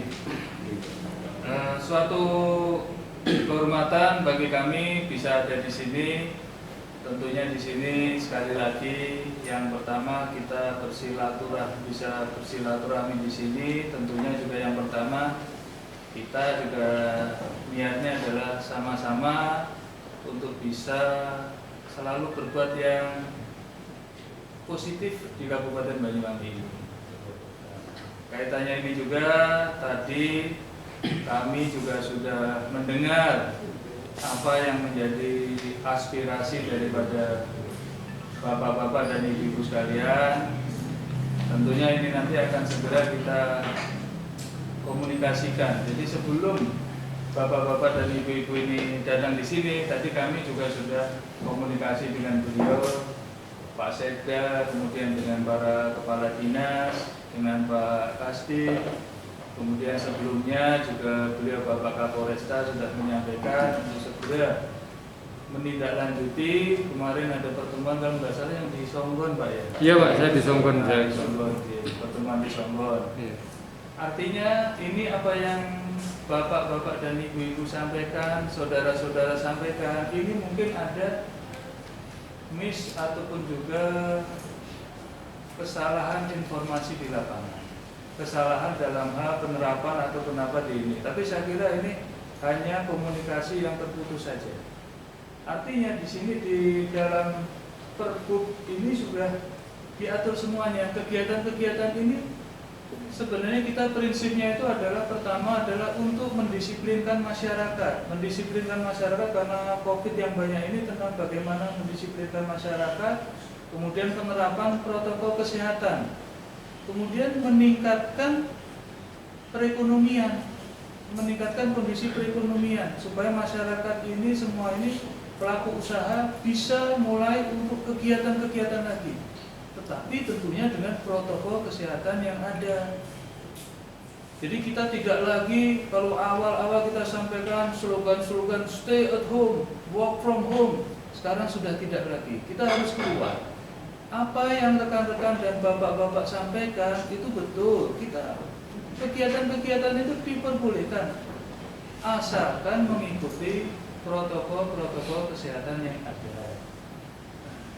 Suatu kehormatan bagi kami bisa ada di sini. Tentunya di sini sekali lagi yang pertama kita bisa bersilaturahmi di sini. Tentunya juga yang pertama kita juga niatnya adalah sama-sama untuk bisa selalu berbuat yang positif di Kabupaten Banyuwangi. Kaitannya ini juga tadi kami juga sudah mendengar apa yang menjadi aspirasi daripada bapak-bapak dan ibu-ibu sekalian. Tentunya ini nanti akan segera kita komunikasikan. Jadi sebelum bapak-bapak dan ibu-ibu ini datang di sini, tadi kami juga sudah komunikasi dengan beliau, Pak Sekda, kemudian dengan para kepala dinas, dengan Pak Kasdi. Kemudian sebelumnya juga beliau Bapak Kapolresta sudah menyampaikan untuk segera menindaklanjuti. Kemarin ada pertemuan kalau nggak salah yang di Songgon Pak ya? Iya Pak, saya di Songgon. Di Songgon, pertemuan di Songgon. Iya. Artinya ini apa yang bapak-bapak dan ibu-ibu sampaikan, saudara-saudara sampaikan, ini mungkin ada miss ataupun juga kesalahan informasi di lapangan. Kesalahan dalam hal penerapan atau kenapa di ini. Tapi saya kira ini hanya komunikasi yang terputus saja. Artinya di sini di dalam Pergub ini sudah diatur semuanya. Kegiatan-kegiatan ini sebenarnya kita prinsipnya itu adalah pertama adalah untuk mendisiplinkan masyarakat. Mendisiplinkan masyarakat karena COVID yang banyak ini tentang bagaimana mendisiplinkan masyarakat, kemudian penerapan protokol kesehatan, kemudian meningkatkan perekonomian, meningkatkan kondisi perekonomian supaya masyarakat ini semua ini pelaku usaha bisa mulai untuk kegiatan-kegiatan lagi. Tetapi tentunya dengan protokol kesehatan yang ada. Jadi kita tidak lagi kalau awal-awal kita sampaikan slogan-slogan stay at home, work from home. Sekarang sudah tidak lagi. Kita harus keluar. Apa yang rekan-rekan dan bapak-bapak sampaikan itu betul. Kita kegiatan-kegiatan itu diperbolehkan asalkan mengikuti protokol-protokol kesehatan yang ada.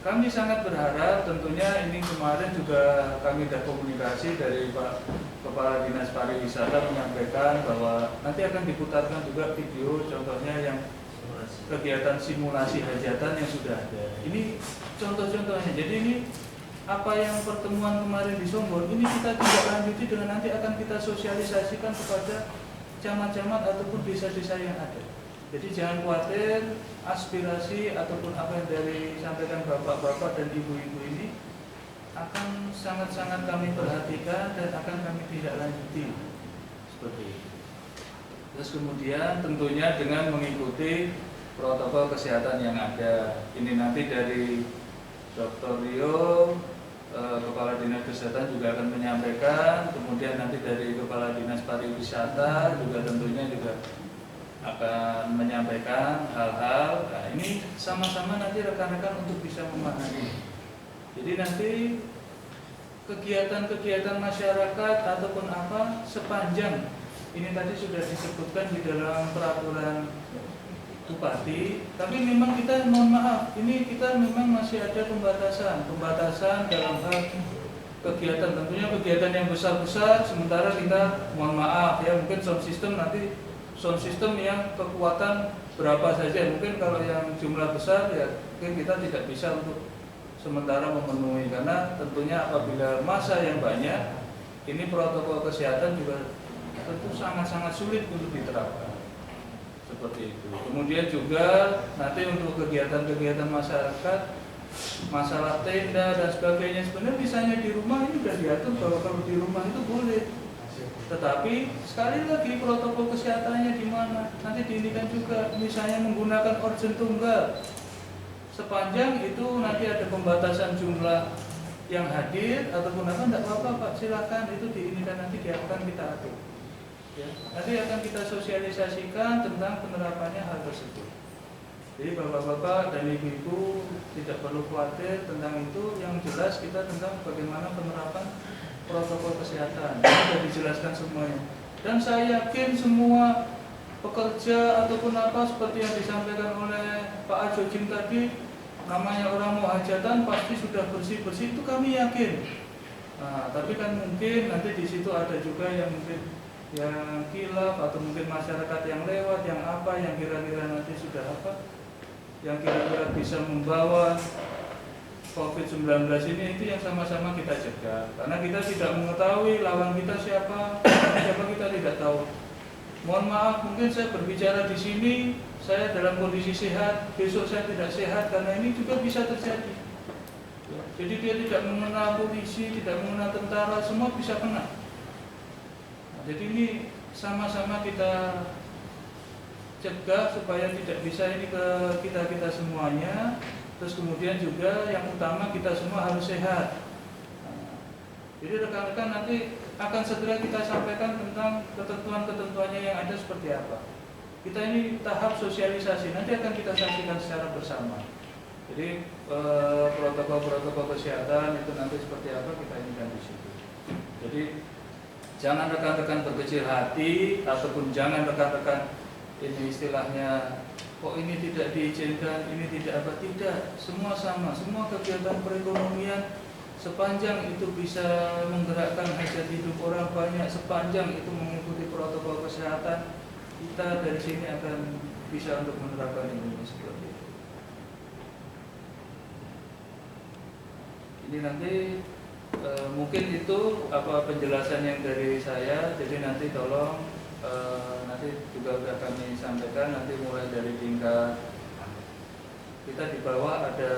Kami sangat berharap, tentunya ini kemarin juga kami sudah komunikasi dari Pak Kepala Dinas Pariwisata menyampaikan bahwa nanti akan diputarkan juga video contohnya yang kegiatan simulasi hajatan yang sudah ada. Ini contoh-contohnya. Jadi ini apa yang pertemuan kemarin di Sombor ini kita tidak lanjuti dengan nanti akan kita sosialisasikan kepada camat-camat ataupun desa-desa yang ada. Jadi jangan khawatir, aspirasi ataupun apa yang disampaikan bapak-bapak dan ibu-ibu ini akan sangat-sangat kami perhatikan dan akan kami tidak lanjuti seperti itu. Terus kemudian tentunya dengan mengikuti protokol kesehatan yang ada. Ini nanti dari Dr. Rio, Kepala Dinas Kesehatan juga akan menyampaikan. Kemudian nanti dari Kepala Dinas Pariwisata juga tentunya juga akan menyampaikan hal-hal. Nah, ini sama-sama nanti rekan-rekan untuk bisa memahami. Jadi nanti kegiatan-kegiatan masyarakat ataupun apa sepanjang ini tadi sudah disebutkan di dalam peraturan Bupati, tapi memang kita mohon maaf, ini kita memang masih ada pembatasan dalam hal kegiatan, tentunya kegiatan yang besar-besar. Sementara kita mohon maaf ya, mungkin sound system yang kekuatan berapa saja, mungkin kalau yang jumlah besar ya mungkin kita tidak bisa untuk sementara memenuhi, karena tentunya apabila masa yang banyak ini protokol kesehatan juga tentu sangat-sangat sulit untuk diterapkan seperti itu. Kemudian juga nanti untuk kegiatan-kegiatan masyarakat, masalah tenda dan sebagainya, sebenarnya misalnya di rumah ini sudah diatur bahwa kalau di rumah itu boleh. Tetapi sekali lagi protokol kesehatannya di mana? Nanti diindikan juga, misalnya menggunakan organ tunggal. Sepanjang itu nanti ada pembatasan jumlah yang hadir ataupun apa, tidak apa-apa Pak, silakan itu diindikan, nanti akan kita atur. Ya, nanti akan kita sosialisasikan tentang penerapannya hal tersebut. Jadi bapak-bapak dan ibu-ibu tidak perlu khawatir tentang itu. Yang jelas kita tentang bagaimana penerapan protokol kesehatan sudah dijelaskan semuanya. Dan saya yakin semua pekerja ataupun apa seperti yang disampaikan oleh Pak Ajojim tadi, namanya orang mau hajatan pasti sudah bersih-bersih, itu kami yakin. Nah, tapi kan mungkin nanti di situ ada juga yang mungkin yang khilaf atau mungkin masyarakat yang lewat, yang apa, yang kira-kira nanti sudah apa, yang kira-kira bisa membawa COVID-19 ini, itu yang sama-sama kita cegah. Karena kita tidak mengetahui lawan kita siapa kita tidak tahu. Mohon maaf, mungkin saya berbicara di sini, saya dalam kondisi sehat, besok saya tidak sehat, karena ini juga bisa terjadi. Jadi dia tidak mengenal polisi, tidak mengenal tentara, semua bisa kena. Jadi ini sama-sama kita cegah supaya tidak bisa ini ke kita semuanya. Terus kemudian juga yang utama kita semua harus sehat. Jadi rekan-rekan nanti akan segera kita sampaikan tentang ketentuan-ketentuannya yang ada seperti apa. Kita ini tahap sosialisasi, nanti akan kita saksikan secara bersama. Jadi protokol-protokol kesehatan itu nanti seperti apa kita inikan di situ. Jadi jangan rekan-rekan berkecil hati ataupun jangan rekan-rekan ini istilahnya kok ini tidak diizinkan, ini tidak apa, tidak. Semua sama, semua kegiatan perekonomian sepanjang itu bisa menggerakkan hajat hidup orang banyak, sepanjang itu mengikuti protokol kesehatan, kita dari sini akan bisa untuk menerapkan ini seperti itu. Ini nanti Mungkin itu penjelasan yang dari saya. Jadi nanti tolong nanti juga sudah kami sampaikan, nanti mulai dari tingkat kita di bawah ada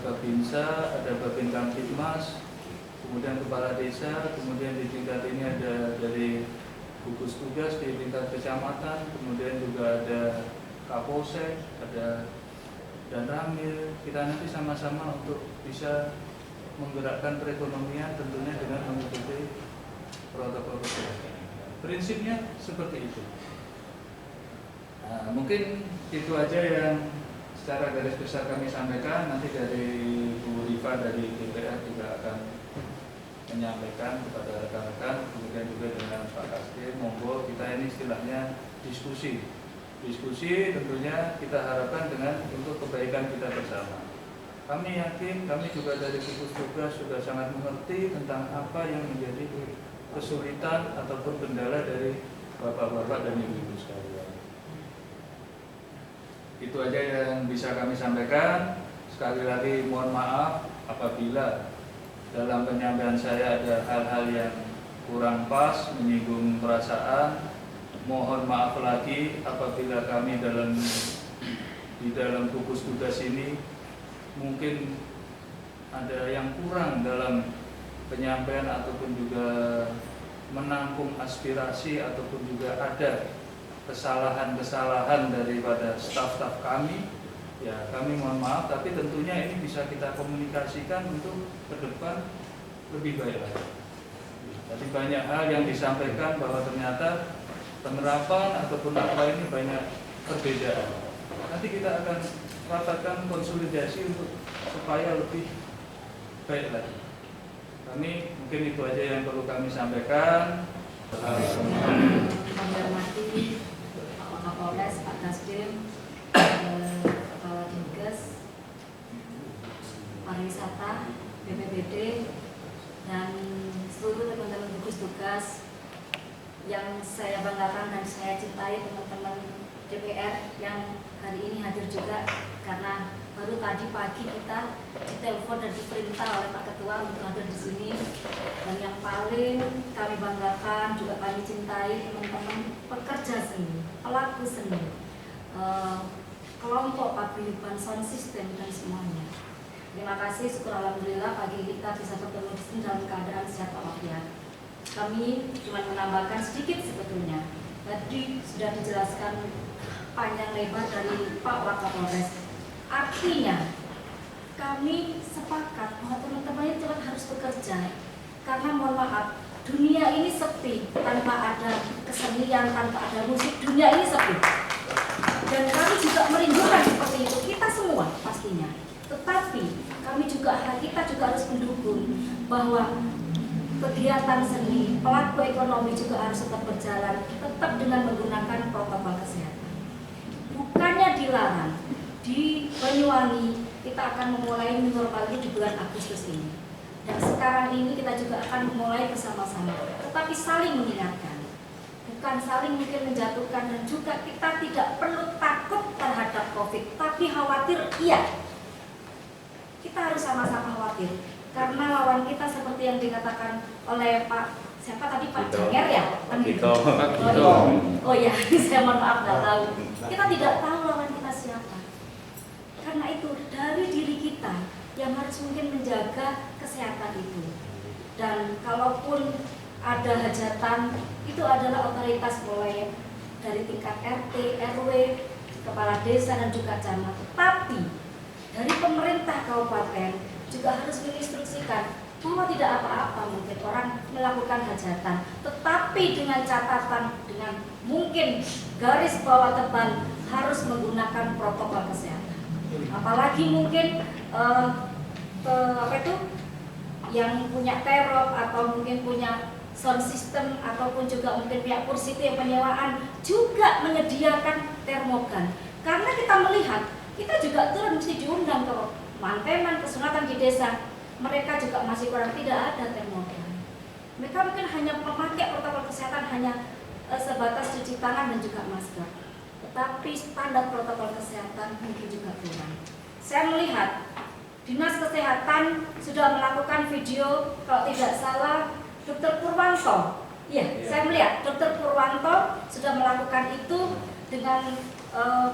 Babinsa, ada Babin Kamtibmas, kemudian kepala desa, kemudian di tingkat ini ada dari gugus tugas di tingkat kecamatan, kemudian juga ada Kapolsek, ada dan Ramil. Kita nanti sama-sama untuk bisa menggerakkan perekonomian tentunya dengan mengikuti protokol kesehatan. Prinsipnya seperti itu. Nah, mungkin itu aja yang secara garis besar kami sampaikan. Nanti dari Bu Rifa dari DPR juga akan menyampaikan kepada rekan-rekan, kemudian juga dengan Pak Kastir. Monggo, kita ini istilahnya diskusi tentunya kita harapkan dengan untuk kebaikan kita bersama. Kami yakin, kami juga dari gugus tugas sudah sangat mengerti tentang apa yang menjadi kesulitan ataupun kendala dari bapak-bapak dan ibu-ibu sekalian. Itu aja yang bisa kami sampaikan. Sekali lagi mohon maaf apabila dalam penyampaian saya ada hal-hal yang kurang pas, menyinggung perasaan. Mohon maaf lagi apabila kami di dalam gugus tugas ini mungkin ada yang kurang dalam penyampaian ataupun juga menampung aspirasi ataupun juga ada kesalahan-kesalahan daripada staf-staf kami. Ya, kami mohon maaf, tapi tentunya ini bisa kita komunikasikan untuk ke depan lebih baik lagi. Jadi banyak hal yang disampaikan bahwa ternyata penerapan ataupun apa ini banyak perbedaan. Nanti kita akan rapatkan konsolidasi untuk supaya lebih baik lagi. Kami mungkin itu aja yang perlu kami sampaikan. Menghormati Pak Kapolres, Pak Kasdim, Kepala Dinkes, Pariwisata, BPBD, dan seluruh teman-teman gugus tugas yang saya banggakan dan saya cintai, teman-teman DPR yang hari ini hadir juga, karena baru tadi pagi kita ditelepon dan diperintah oleh Pak Ketua untuk hadir di sini. Dan yang paling kami banggakan juga kami cintai, teman-teman pekerja seni, pelaku seni, kelompok paguyuban, sound system dan semuanya. Terima kasih, syukur alhamdulillah pagi kita bisa bertemu di sini dalam keadaan sehat walafiat. Kami cuma menambahkan sedikit sebetulnya. Tadi sudah dijelaskan panjang lebar dari Pak Wakapolres. Artinya kami sepakat bahwa teman-teman ini tetap harus bekerja. Karena mohon maaf, dunia ini sepi tanpa ada kesenian, tanpa ada musik. Dunia ini sepi. Dan kami juga merindukan seperti itu, kita semua pastinya. Tetapi kita juga harus mendukung bahwa kegiatan seni, pelaku ekonomi juga harus tetap berjalan, tetap dengan menggunakan protokol kesehatan. Bukannya dilarang, di Banyuwangi kita akan memulai new normal di bulan Agustus ini. Dan sekarang ini kita juga akan memulai bersama-sama, tetapi saling mengingatkan. Bukan saling mungkin menjatuhkan, dan juga kita tidak perlu takut terhadap COVID, tapi khawatir iya. Kita harus sama-sama khawatir. Karena lawan kita seperti yang dikatakan oleh Pak siapa tadi, Pak Janger ya? Oh ya, saya mohon maaf nggak tahu. Kita tidak tahu lawan kita siapa. Karena itu dari diri kita yang harus mungkin menjaga kesehatan itu. Dan kalaupun ada hajatan, itu adalah otoritas mulai dari tingkat RT, RW, kepala desa dan juga camat. Tapi dari pemerintah kabupaten juga harus menginstruksikan bahwa tidak apa-apa mungkin orang melakukan hajatan, tetapi dengan catatan, dengan mungkin garis bawah tebal harus menggunakan protokol kesehatan. Apalagi mungkin yang punya terop atau mungkin punya sound system ataupun juga mungkin pihak kursi yang penyewaan juga menyediakan termogan. Karena kita melihat, kita juga turun mesti diundang ke manteman, kesunatan di desa, mereka juga masih kurang, tidak ada termogan. Mereka mungkin hanya memakai protokol kesehatan hanya sebatas cuci tangan dan juga masker. Tetapi standar protokol kesehatan mungkin juga kurang. Saya melihat Dinas Kesehatan sudah melakukan video, kalau tidak salah Dr. Purwanto, iya, saya melihat Dr. Purwanto sudah melakukan itu dengan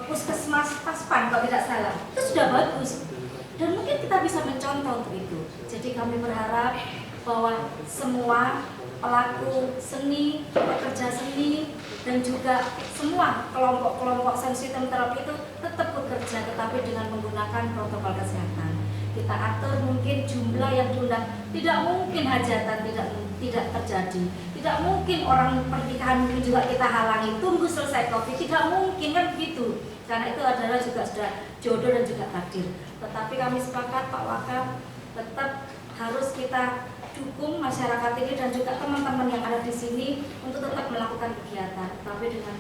Puskesmas Paspan kalau tidak salah. Itu sudah bagus dan mungkin kita bisa mencontoh untuk itu. Jadi kami berharap bahwa semua pelaku seni, pekerja seni, dan juga semua kelompok-kelompok sensitif terapi itu tetap bekerja, tetapi dengan menggunakan protokol kesehatan. Kita atur mungkin jumlah yang diundang, tidak mungkin hajatan tidak terjadi, tidak mungkin orang pernikahan mungkin juga kita halangi, tunggu selesai COVID, tidak mungkin kan begitu, karena itu adalah juga sudah jodoh dan juga takdir. Tetapi kami sepakat Pak Wakaf tetap harus kita dukung masyarakat ini dan juga teman-teman yang ada di sini untuk tetap melakukan kegiatan, tapi dengan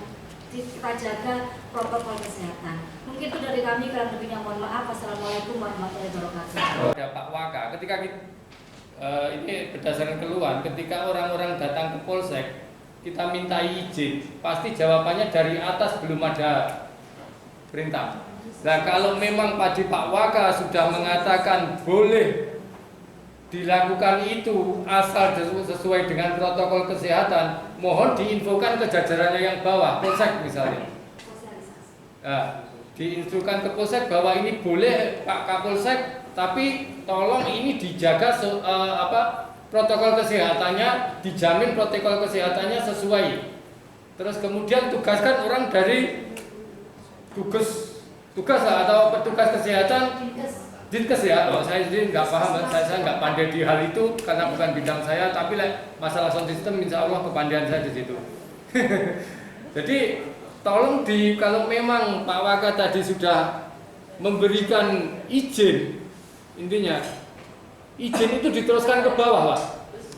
kita jaga protokol kesehatan. Mungkin itu dari kami, kurang lebihnya mohon maaf. Wassalamualaikum warahmatullahi wabarakatuh. Ada Pak Waka, ketika ini berdasarkan keluhan, ketika orang-orang datang ke Polsek, kita minta izin, pasti jawabannya dari atas belum ada perintah. Nah kalau memang Pak Waka sudah mengatakan boleh dilakukan itu asal sesuai dengan protokol kesehatan, mohon diinfokan ke jajarannya yang bawah, Polsek misalnya. Nah, diinstrukan ke Polsek bahwa ini boleh Pak Kapolsek, tapi tolong ini dijaga protokol kesehatannya, dijamin protokol kesehatannya sesuai. Terus kemudian tugaskan orang dari tugas atau petugas kesehatan. Dinkes ya, kalau saya sendiri nggak paham, saya nggak pandai di hal itu karena bukan bidang saya, tapi masalah sound system insya Allah kepandaian saya di situ. Jadi tolong kalau memang Pak Waka tadi sudah memberikan izin, intinya izin itu diteruskan ke bawah Pak.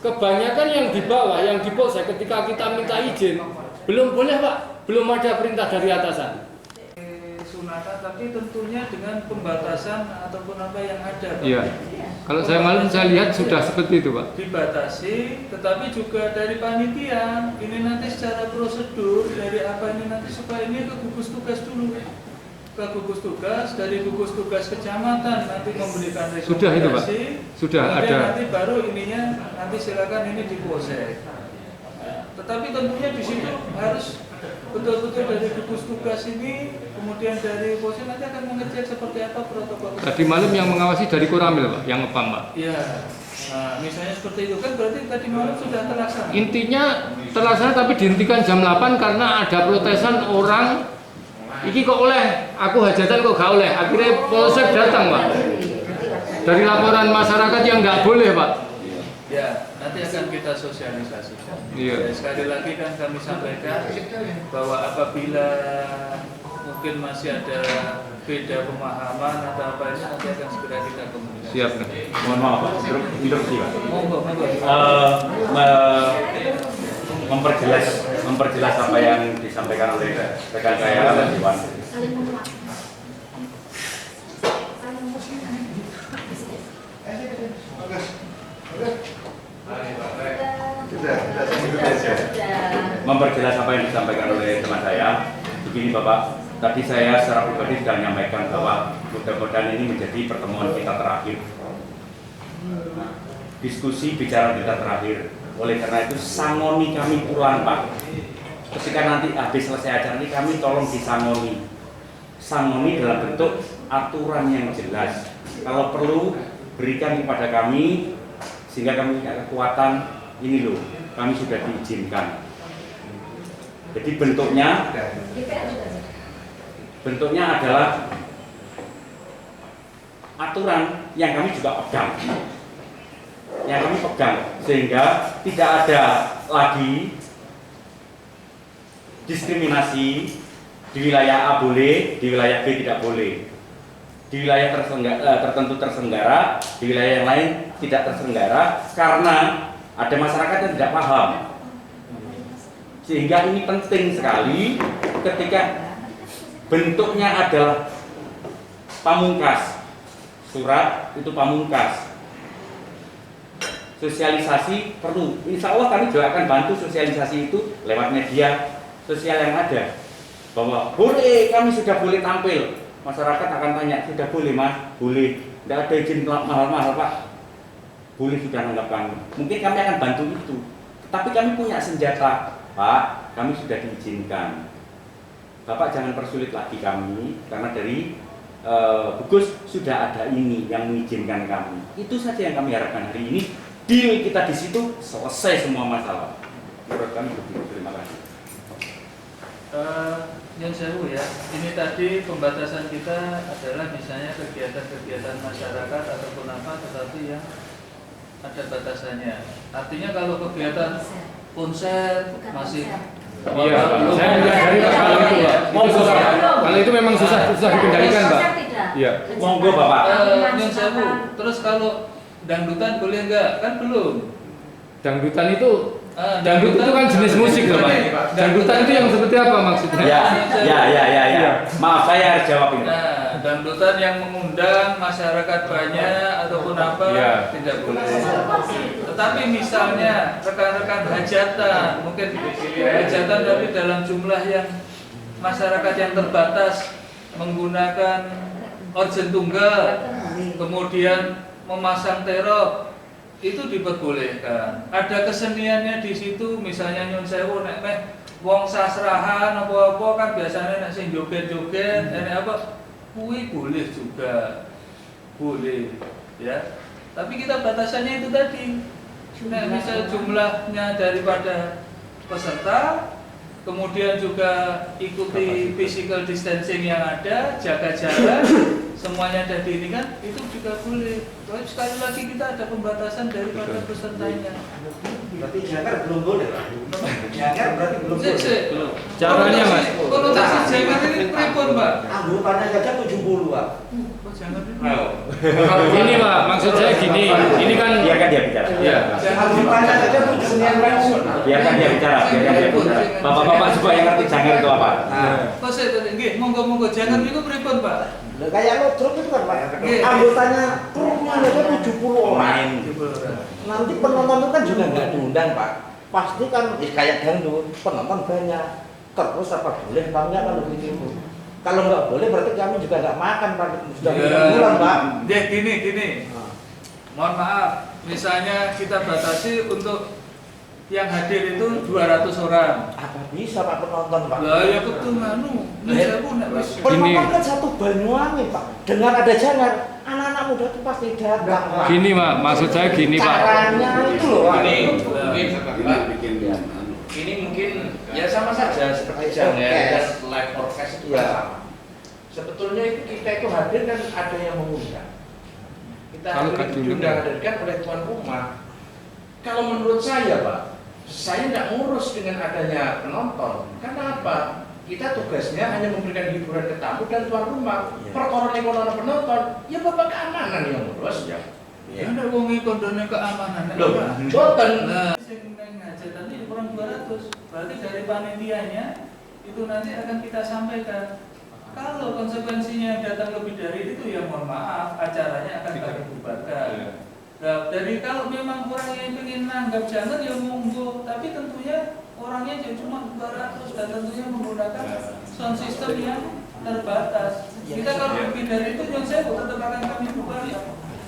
Kebanyakan yang di bawah, yang di Polsek ketika kita minta izin, belum boleh Pak, belum ada perintah dari atasan. Tapi tentunya dengan pembatasan ataupun apa yang ada. Iya. Kalau saya lihat sudah seperti itu Pak. Dibatasi, tetapi juga dari panitia ini nanti secara prosedur dari apa ini nanti supaya ini ke gugus tugas dulu, ke gugus tugas, dari gugus tugas kecamatan nanti memberikan rekomendasi. Sudah itu Pak. Sudah ada. Nanti baru ininya nanti silakan ini di Polsek. Tetapi tentunya di situ harus betul-betul dari gugus tugas ini, kemudian dari Polsek nanti akan mengecek seperti apa protokol. Tadi malam yang mengawasi dari Koramil Pak, yang ngepam Pak. Iya. Nah, misalnya seperti itu kan berarti tadi malam sudah terlaksana. Intinya terlaksana tapi dihentikan jam 8 karena ada protesan orang. Iki kok oleh, aku hajatan kok gak oleh. Akhirnya Polsek datang Pak. Dari laporan masyarakat yang nggak boleh Pak. Ya, nanti akan kita sosialisasikan. Iya. Ya, sekali lagi kan kami sampaikan bahwa apabila mungkin masih ada beda pemahaman atau apa ini nanti akan segera kita komunikasi. Siap. Mohon maaf Pak, interupsi Pak. Monggo. Memperjelas apa yang disampaikan oleh rekan saya Mas Iwan. Memperjelas apa yang disampaikan oleh teman saya. Begini Bapak, tadi saya secara pribadi sudah menyampaikan bahwa mudah-mudahan ini menjadi pertemuan kita terakhir, diskusi bicara kita terakhir. Oleh karena itu sangoni kami pulang Pak. Ketika nanti habis selesai acara ini kami tolong disangoni dalam bentuk aturan yang jelas. Kalau perlu berikan kepada kami sehingga kami punya kekuatan. Ini loh, kami sudah diizinkan. Jadi bentuknya adalah aturan yang kami juga pegang, sehingga tidak ada lagi diskriminasi di wilayah A boleh, di wilayah B tidak boleh, di wilayah tertentu terselenggara, di wilayah yang lain tidak terselenggara karena ada masyarakat yang tidak paham. Sehingga ini penting sekali ketika bentuknya adalah pamungkas, surat itu pamungkas, sosialisasi perlu. Insya Allah kami juga akan bantu sosialisasi itu lewat media sosial yang ada, bahwa boleh, kami sudah boleh tampil masyarakat akan tanya, sudah boleh Mas? Boleh. Tidak ada izin mahal-mahal Pak. Boleh sudah nanggap kami. Mungkin kami akan bantu itu. Tapi kami punya senjata, Pak. Kami sudah diizinkan. Bapak jangan persulit lagi kami, karena dari Gugus sudah ada ini yang mengizinkan kami. Itu saja yang kami harapkan hari ini. Deal kita di situ, selesai semua masalah. Menurut kami begitu. Terima kasih. Yang sewu ya, ini tadi pembatasan kita adalah misalnya kegiatan-kegiatan masyarakat ataupun apa, tetapi yang ada batasannya. Artinya kalau kegiatan konser Bukan masih konser. Iya, saya menyadari Pak kalau itu Pak. Itu susah. Kalau itu memang susah dikendalikan Pak. Konser tidak. Iya. Monggo, Bapak. yang sewu. Terus kalau dangdutan boleh enggak? Kan belum. Dangdutan itu dangdut itu kan jenis musik loh Pak. Dangdutan itu yang seperti apa maksudnya? Ya. Maaf, saya harus jawab ini. Nah, dangdutan yang mengundang masyarakat banyak ataupun apa Ya. tidak boleh. Tetapi misalnya rekan-rekan hajatan, mungkin hajatan tapi dalam jumlah yang masyarakat yang terbatas menggunakan organ tunggal, kemudian memasang terop, itu diperbolehkan. Ada keseniannya di situ, misalnya nyun sewu nek meh wong sasrahan apa-apa kan biasanya nek sing joget-joget, nek apa kuwi boleh juga. Boleh, ya. Tapi kita batasannya itu tadi. Nek misal jumlahnya daripada peserta, kemudian juga ikuti physical distancing yang ada, jaga jarak, semuanya ada di ini kan, itu juga boleh. Tapi sekali lagi kita ada pembatasan daripada pesertanya. Berarti jangkar belum boleh Pak? Jangkar berarti belum boleh? Belum. Caranya Mas. Kalau taksi jangkar ini pripun Pak? Anggotanya saja 70 Pak. Oh, jangan dulu. Ini Pak, maksud saya gini. Ini kan Biarkan dia bicara. ya. Anggotanya saja itu kesenian nasional. Biarkan dia bicara. Bapak-bapak juga yang ngerti jangan itu apa? Nah, Kok saya nggih, monggo-monggo jangan niku pripun Pak? lah kayak lo truk itu kan Pak. Iya. Anggotanya truknya aja 70 orang. Main. Nanti penonton itu kan juga nggak diundang Pak. Pasti kan kayak dangdut, penonton banyak. Terus apa boleh Pak enggak kalau begitu? Kalau nggak boleh berarti kami juga nggak makan Pak. Sudah bulan Pak. Deh gini. Mohon maaf, misalnya kita batasi untuk yang hadir itu 200 orang. Apa bisa Pak penonton Pak? Lah ya betul anu, saya pun nek wis Penonton kan satu Banyuwangi Pak. Dengan ada jangan, anak-anak muda itu pasti datang Pak. Gini Pak, maksud saya gini Pak. Caranya itu loh Pak. Ini mungkin ya sama saja seperti jangan dan live orkes itu Iya. sama. Sebetulnya itu kita itu hadir kan ada yang mengundang. Kita Kalau hadir nggak itu diundang. diundang oleh tuan rumah. Kalau menurut saya Pak, saya tidak ngurus dengan adanya penonton. Karena apa? Kita tugasnya hanya memberikan hiburan ke tamu dan tuan rumah. Iya. Perkara ekonomi penonton, ya bapak keamanan yang ngurus. Iya. ya ndak wong iki kondone keamanan. nek Loh, apa? boten. Nah, sing nang hajatan ini kurang 200. Berarti dari panitianya itu nanti akan kita sampaikan. Kalau konsekuensinya datang lebih dari itu ya mohon maaf, acaranya akan kami bubarkan. Nah, dari kalau memang orang yang ingin nanggap jangan ya monggo, tapi tentunya orangnya cuma 200 dan tentunya menggunakan sound system yang terbatas. Kita kalau lebih dari itu yang saya tetap akan kami bubar ya.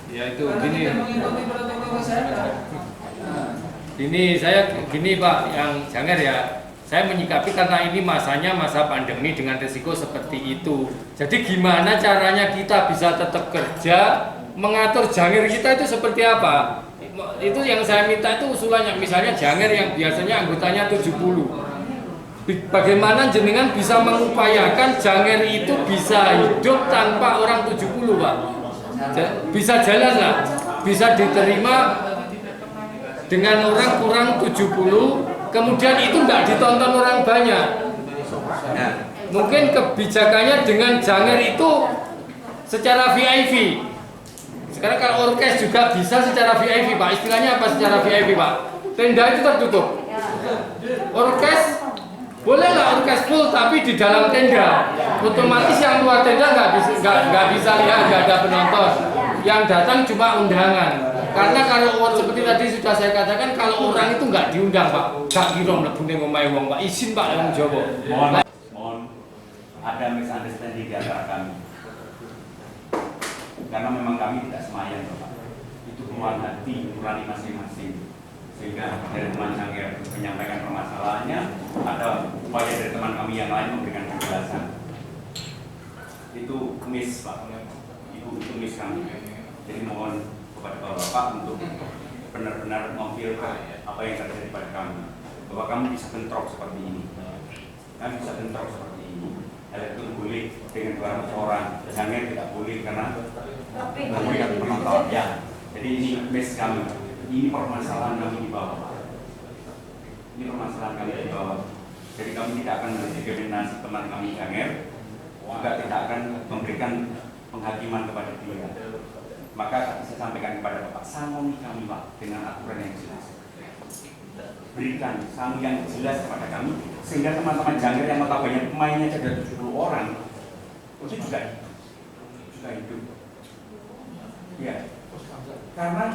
Ya itu Karena gini. kita mengikuti protokol kesehatan. Nah, Ini saya gini Pak, yang jangan ya. Saya menyikapi karena ini masanya masa pandemi dengan risiko seperti itu. Jadi gimana caranya kita bisa tetap kerja, mengatur jangir kita itu seperti apa? Itu yang saya minta itu usulannya. Misalnya jangir yang biasanya anggotanya 70. Bagaimana jenengan bisa mengupayakan jangir itu bisa hidup tanpa orang 70 Pak? Bisa jalan lah, bisa diterima dengan orang kurang 70. Kemudian itu nggak ditonton orang banyak. Nah, mungkin kebijakannya dengan jangir itu secara VIP. Sekarang kalau orkes juga bisa secara VIP Pak. Istilahnya apa secara VIP Pak? Tenda itu tertutup. Orkes bolehlah orkes full tapi di dalam tenda. Otomatis yang luar tenda nggak bisa lihat, nggak ada penonton. Yang datang cuma undangan. Karena kalau seperti tadi sudah saya katakan, kalau orang itu nggak diundang Pak, nggak kira mlebune omahe wong Pak, izin Pak yang Jawa. Mohon ada misunderstanding di antara kami. karena memang kami tidak semayang Bapak. Itu ruang hati nurani masing-masing. Sehingga dari teman Cangger menyampaikan permasalahannya, ada upaya dari teman kami yang lain memberikan penjelasan. Itu miss Pak, itu miss kami. Jadi mohon kepada Bapak untuk benar-benar memfilter apa yang terjadi pada kami, bahwa kami bisa bentrok seperti ini. Kami bisa bentrok seperti ini. Elektron boleh dengan 200 orang, Cangger tidak boleh karena memberikan penonton. Ya, jadi ini miss kami. Ini permasalahan kami di bawah. Ini permasalahan kami di bawah. Jadi kami tidak akan mendiskriminasi teman kami Cangger, juga tidak akan memberikan penghakiman kepada dia. Maka saya sampaikan kepada Bapak, sangoni kami Pak dengan aturan yang jelas. Berikan sangu yang jelas kepada kami, sehingga teman-teman Cangger yang notabene pemainnya ada 70 orang, itu juga hidup. Ya, karena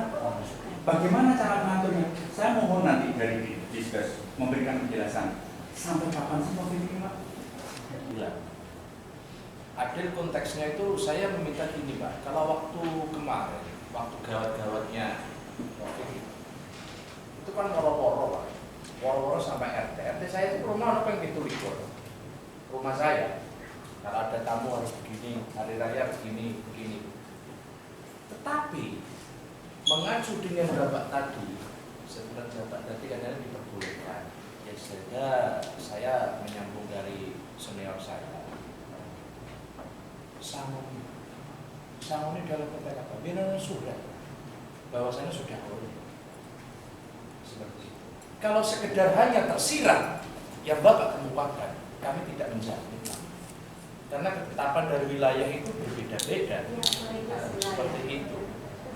bagaimana cara mengaturnya? Saya mohon nanti dari Diskus memberikan penjelasan sampai kapan sih COVID ini, Pak? Ya. Adil konteksnya itu saya meminta gini Pak, kalau waktu kemarin, waktu gawat-gawatnya COVID itu kan woro-woro Pak, woro-woro sampai RT saya itu rumah apa yang gitu rumah saya, kalau ada tamu harus begini, hari raya begini. Tetapi mengacu dengan Bapak tadi, sebenarnya Bapak tadi kadang diperbolehkan, ya sehingga saya menyambung dari senior saya. Sangoni dalam konteks apa? Biar sudah, bahwasanya sudah boleh. Seperti itu. Kalau sekedar hanya tersirat yang Bapak kemukakan, kami tidak menjamin. Karena ketetapan dari wilayah itu berbeda-beda. Seperti itu.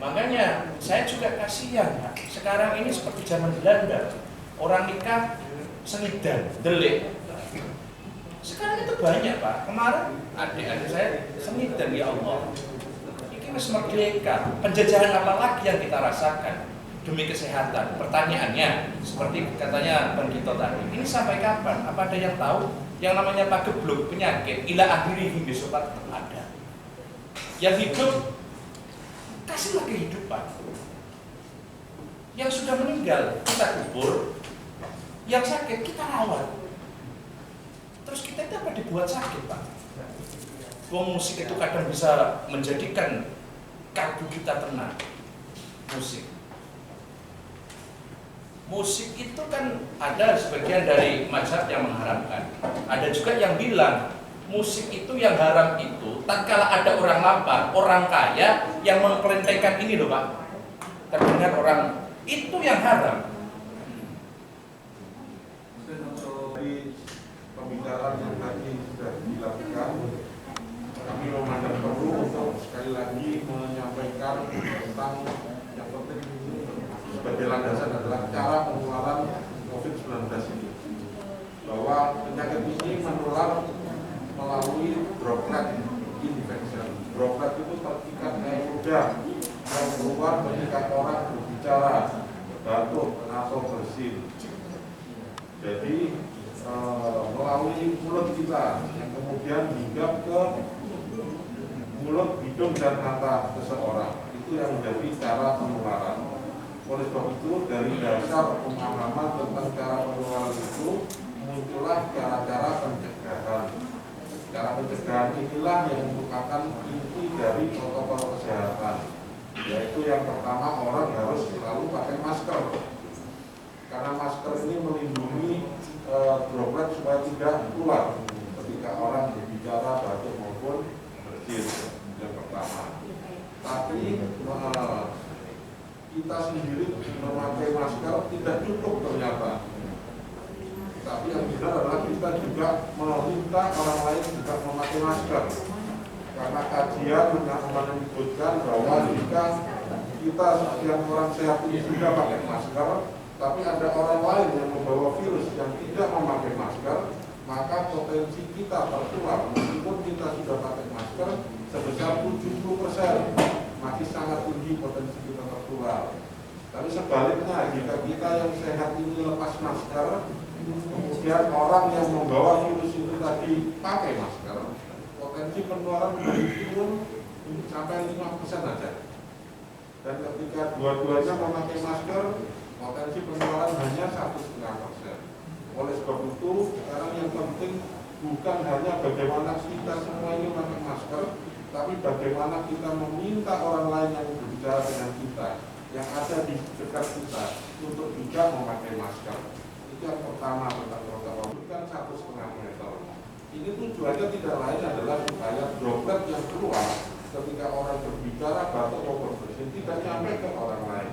Makanya saya juga kasihan Pak. Sekarang ini seperti zaman Belanda, orang nikah senidan, delik. Sekarang itu banyak Pak. Kemarin adik-adik saya senidan, ya Allah. Ini masih merdeka. Penjajahan apa lagi yang kita rasakan demi kesehatan? Pertanyaannya seperti katanya Bang Gito tadi. Ini sampai kapan? Apa ada yang tahu? Yang namanya pagebluk penyakit ila akhiri besok tetap ada. Yang hidup kasihlah kehidupan. Yang sudah meninggal kita kubur, yang sakit kita rawat. Terus kita itu apa dibuat sakit Pak? Wong musik itu kadang bisa menjadikan kalbu kita tenang. Musik itu kan ada sebagian dari mazhab yang mengharamkan. Ada juga yang bilang musik itu yang haram itu tatkala ada orang lapar, orang kaya yang mengkelentengkan ini loh Pak. Terdengar orang itu yang haram. Dari pembicaraan yang tadi sudah dilakukan, kami memandang perlu untuk sekali lagi menyampaikan tentang yang penting sebagai landasan adalah cara penularan COVID-19 ini. Bahwa penyakit ini menular melalui droplet infection. Droplet itu terpikat air udara yang keluar ketika orang berbicara, batuk atau bersin. Jadi melalui mulut kita yang kemudian hinggap ke mulut, hidung dan mata seseorang, itu yang menjadi cara penularan. Oleh sebab itu dari dasar pemahaman tentang cara penularan itu muncullah cara-cara pencegahan. Cara pencegahan inilah yang merupakan inti dari protokol kesehatan, yaitu yang pertama orang harus selalu pakai masker, karena masker ini melindungi droplet supaya tidak keluar ketika orang berbicara, batuk maupun bersin. Yang pertama. Tapi kita sendiri memakai masker tidak cukup ternyata. Tapi yang benar adalah kita juga meminta orang lain juga memakai masker. Karena kajian menyebutkan bahwa jika kita yang orang sehat ini sudah pakai masker, tapi ada orang lain yang membawa virus yang tidak memakai masker, maka potensi kita tertular meskipun kita sudah pakai masker sebesar 70%, masih sangat tinggi potensi kita tertular. Tapi sebaliknya, jika kita yang sehat ini lepas masker, kemudian orang yang membawa virus itu tadi pakai masker, potensi penularan menjadi turun sampai 5% saja. Dan ketika dua-duanya memakai masker, potensi penularan hanya 1,5%. Oleh sebab itu, sekarang yang penting bukan hanya bagaimana kita semua ini memakai masker, tapi bagaimana kita meminta orang lain yang berbicara dengan kita, yang ada di dekat kita, untuk juga memakai masker. Itu yang pertama tentang protokol, bukan 1,5 meter. Ini tujuannya tidak lain adalah supaya droplet yang keluar ketika orang berbicara, batuk maupun bersin tidak nyampe ke orang lain.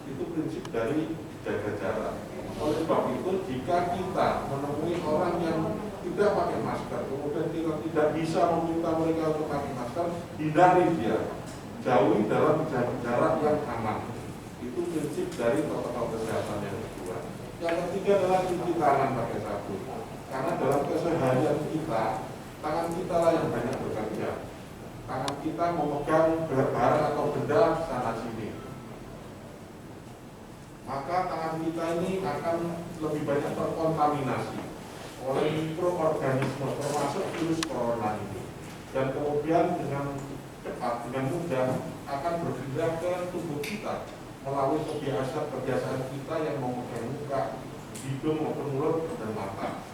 Itu prinsip dari jaga jarak. Oleh sebab itu, jika kita menemui orang yang tidak pakai masker, kemudian kita tidak bisa meminta mereka untuk pakai masker, hindari dia, jauhi dalam jarak yang aman. Itu prinsip dari protokol kesehatan yang kedua. Yang ketiga adalah cuci tangan pakai sabun. Karena dalam keseharian kita, tangan kita lah yang banyak bekerja. Tangan kita memegang barang atau benda sana sini. Maka tangan kita ini akan lebih banyak terkontaminasi oleh mikroorganisme termasuk virus corona ini, dan kemudian dengan cepat, dengan mudah akan berpindah ke tubuh kita melalui kebiasaan kita yang memegang muka, hidung maupun mulut dan mata.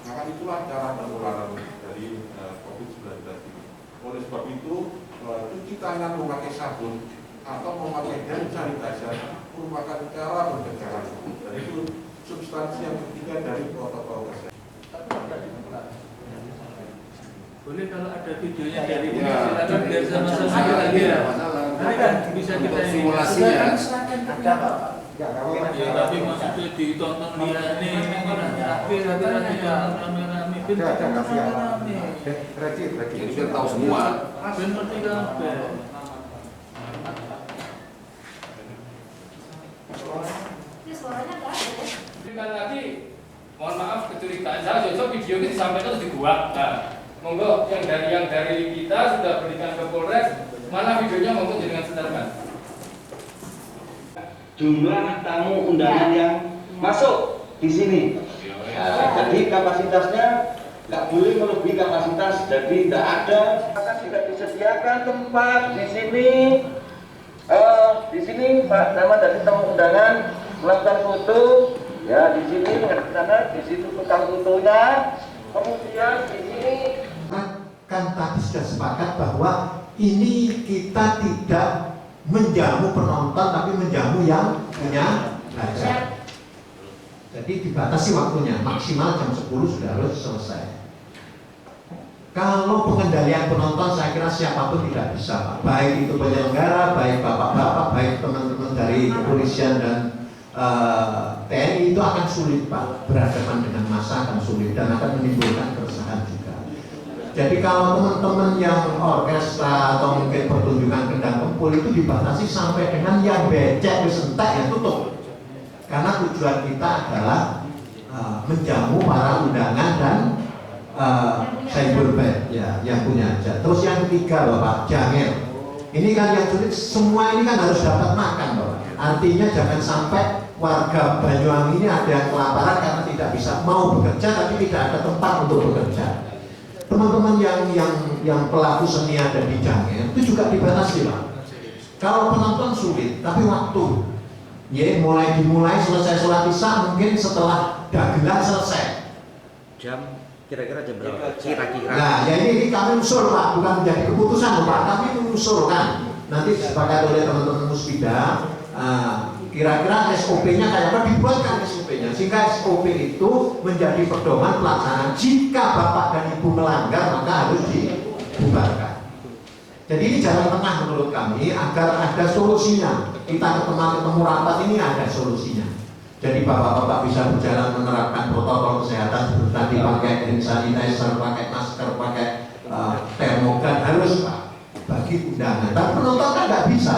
Maka itulah cara penularan dari COVID-19 ini. Oleh sebab itu, cuci tangan memakai sabun atau memakai hand sanitizer merupakan cara pencegahan. Dan itu substansi yang ketiga dari protokol kesehatan. Boleh kalau ada videonya dari ini silakan biar sama-sama kita lihat. Nanti kan bisa kita simulasinya. Ada Pak. Ya, tapi maksudnya ditonton dia ini rapi rame-rame. Jadi biar tahu semua. Ben ngerti kabeh. Ini suaranya nggak ada ya? Sekali lagi, mohon maaf kecurigaan saya, besok video ini disampaikan di gua. Nah, monggo yang dari kita sudah berikan ke Polres, mana videonya monggo jangan setelkan. Jumlah tamu undangan yang masuk di sini. Jadi kapasitasnya nggak boleh melebihi kapasitas. Jadi tidak ada. Akan tidak disediakan tempat di sini. Di sini Pak nama dari tamu undangan melakukan foto. Ya di sini menghadap sana, di situ tukang fotonya. Kemudian di sini kan tadi sudah sepakat bahwa ini kita tidak menjamu penonton tapi menjamu yang punya hajat. Jadi dibatasi waktunya, maksimal jam 10 sudah harus selesai. Kalau pengendalian penonton saya kira siapapun tidak bisa, Pak. Baik itu penyelenggara, baik bapak-bapak, baik teman-teman dari kepolisian dan TNI itu akan sulit, Pak. Berhadapan dengan massa akan sulit dan akan menimbulkan keresahan juga. Jadi kalau teman-teman yang orkestra atau mungkin pertunjukan kendang kempul itu dibatasi sampai dengan yang becek, disentak, ya tutup. Karena tujuan kita adalah menjamu para undangan dan cyber band ya, yang punya hajat. Terus yang ketiga Bapak, janger. Ini kan yang sulit, semua ini kan harus dapat makan Bapak. Artinya jangan sampai warga Banyuwangi ini ada yang kelaparan karena tidak bisa mau bekerja tapi tidak ada tempat untuk bekerja. Teman-teman yang pelaku seni ada di janger itu juga dibatasi Pak. Kalau penonton sulit, tapi waktu ya dimulai selesai sholat isya mungkin setelah dagelan selesai. Jam kira-kira jam berapa? Kira-kira. Nah, ya ini kami usul Pak, bukan menjadi keputusan Pak, kami mengusulkan. Nanti disepakati oleh teman-teman Musbida, kira-kira SOP-nya kayak apa, dibuatkan SOP-nya sehingga SOP itu menjadi pedoman pelaksanaan. Jika Bapak dan Ibu melanggar maka harus dibubarkan. Jadi ini jalan tengah menurut kami agar ada solusinya. Kita ketemu rapat ini ada solusinya. Jadi bapak-bapak bisa berjalan menerapkan protokol kesehatan seperti tadi pakai hand sanitizer, pakai masker, pakai termogan harus Pak bagi undangan. Tapi penonton kan nggak bisa.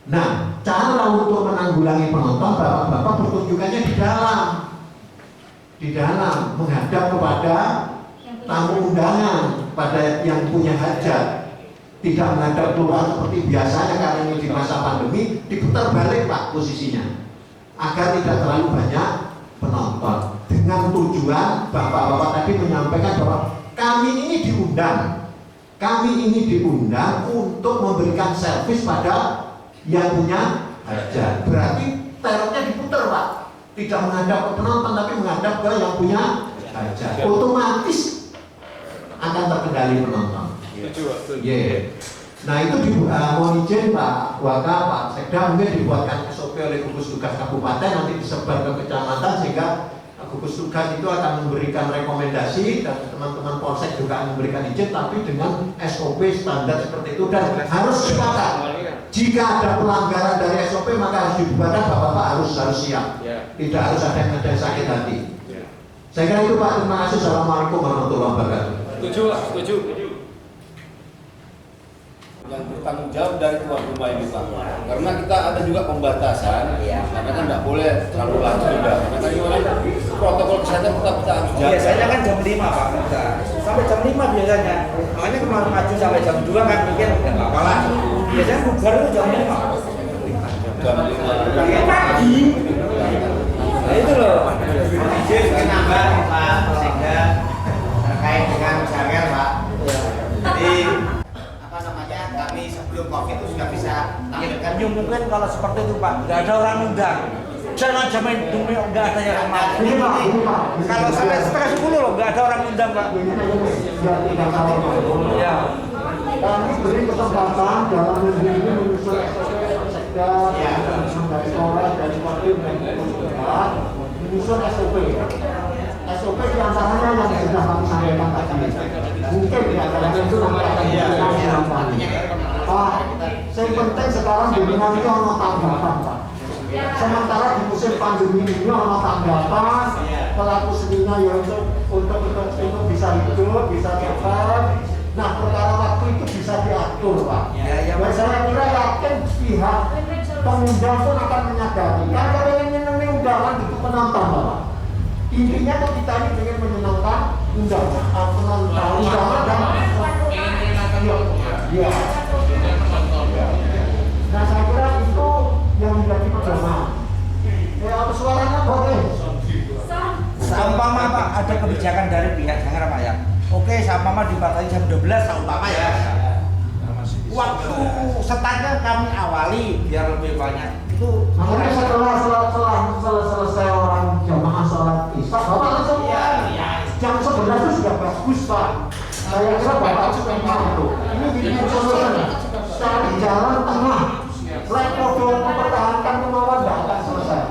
Nah, cara untuk menanggulangi penonton, bapak-bapak pertunjukannya di dalam menghadap kepada tamu undangan, pada yang punya hajat. Tidak menghadap keluar seperti biasanya karena ini di masa pandemi, diputar balik Pak posisinya agar tidak terlalu banyak penonton. Dengan tujuan bapak-bapak tadi menyampaikan bahwa kami ini diundang Kami ini diundang untuk memberikan servis pada yang punya hajat. Berarti terornya diputar, Pak. Tidak menghadap ke penonton, tapi menghadap ke yang punya hajat. Otomatis akan terkendali penonton. Yeah. Nah itu mohon izin Pak Waka, Pak Sekda, mungkin dibuatkan SOP oleh gugus tugas kabupaten, nanti disebar ke kecamatan sehingga gugus tugas itu akan memberikan rekomendasi dan teman-teman polsek juga akan memberikan izin, tapi dengan SOP standar seperti itu. Dan harus sepakat, jika ada pelanggaran dari SOP maka harus dibubarkan, Bapak-bapak harus siap, tidak harus ada yang sakit hati. Saya kira itu Pak, terima kasih. Assalamualaikum warahmatullahi wabarakatuh. Setuju. Yang bertanggung jawab dari tuan rumah ini Pak, karena kita ada juga pembatasan, karena kan nggak boleh terlalu lama juga, karena gimana protokol kesehatan tetap kita harus jaga. Biasanya kan jam 5 Pak, sampai jam 5 biasanya, makanya kemarin maju sampai jam 2 kan mungkin nggak apa-apa lah. Biasanya bubar itu jam 5. Jam 5 pagi. Nah itu loh. Izin menambah Pak Sekda terkait dengan janger Pak. Jadi kami sebelum COVID itu sudah bisa tampilkan. Ya, mungkin kalau seperti itu Pak, nggak ada orang undang. Jangan jamin demi nggak ada yang mau. Kalau sampai setengah 10 loh, nggak ada orang undang Pak. Ya. Kami beri kesempatan dalam minggu ini menyusun Sekda, dari Polres, dari Kodim, dan menyusun SOP. SOP diantaranya yang sudah kami sampaikan tadi. Mungkin diantaranya itu nanti akan dilakukan. Pak, yang penting sekarang dunia ini ono tanggapan Pak. Sementara di musim pandemi ini ono tanggapan, pelaku seninya ya untuk bisa hidup, bisa cepat. Nah, perkara waktu itu bisa diatur Pak. Dan saya kira yakin pihak pengundang pun akan menyadari. Kalau yang menyenangi undangan itu penonton Pak. Intinya tuh kita ini ingin menyenangkan penonton undangan dan ya. Nah saya kira itu yang menjadi pedoman. Suaranya boleh. Seumpama Pak ada kebijakan dari pihak Janger Pak ya. Oke, seumpama dibatasi jam 12 seumpama ya. Waktu startnya kami awali biar lebih banyak. Itu makanya setelah selesai orang jamaah sholat isya, Bapak langsung jam 11 itu sudah bagus Pak. Saya kira Bapak memang itu. Ini bikin solusi, cari jalan tengah. Lain model mempertahankan kemauan tidak akan selesai.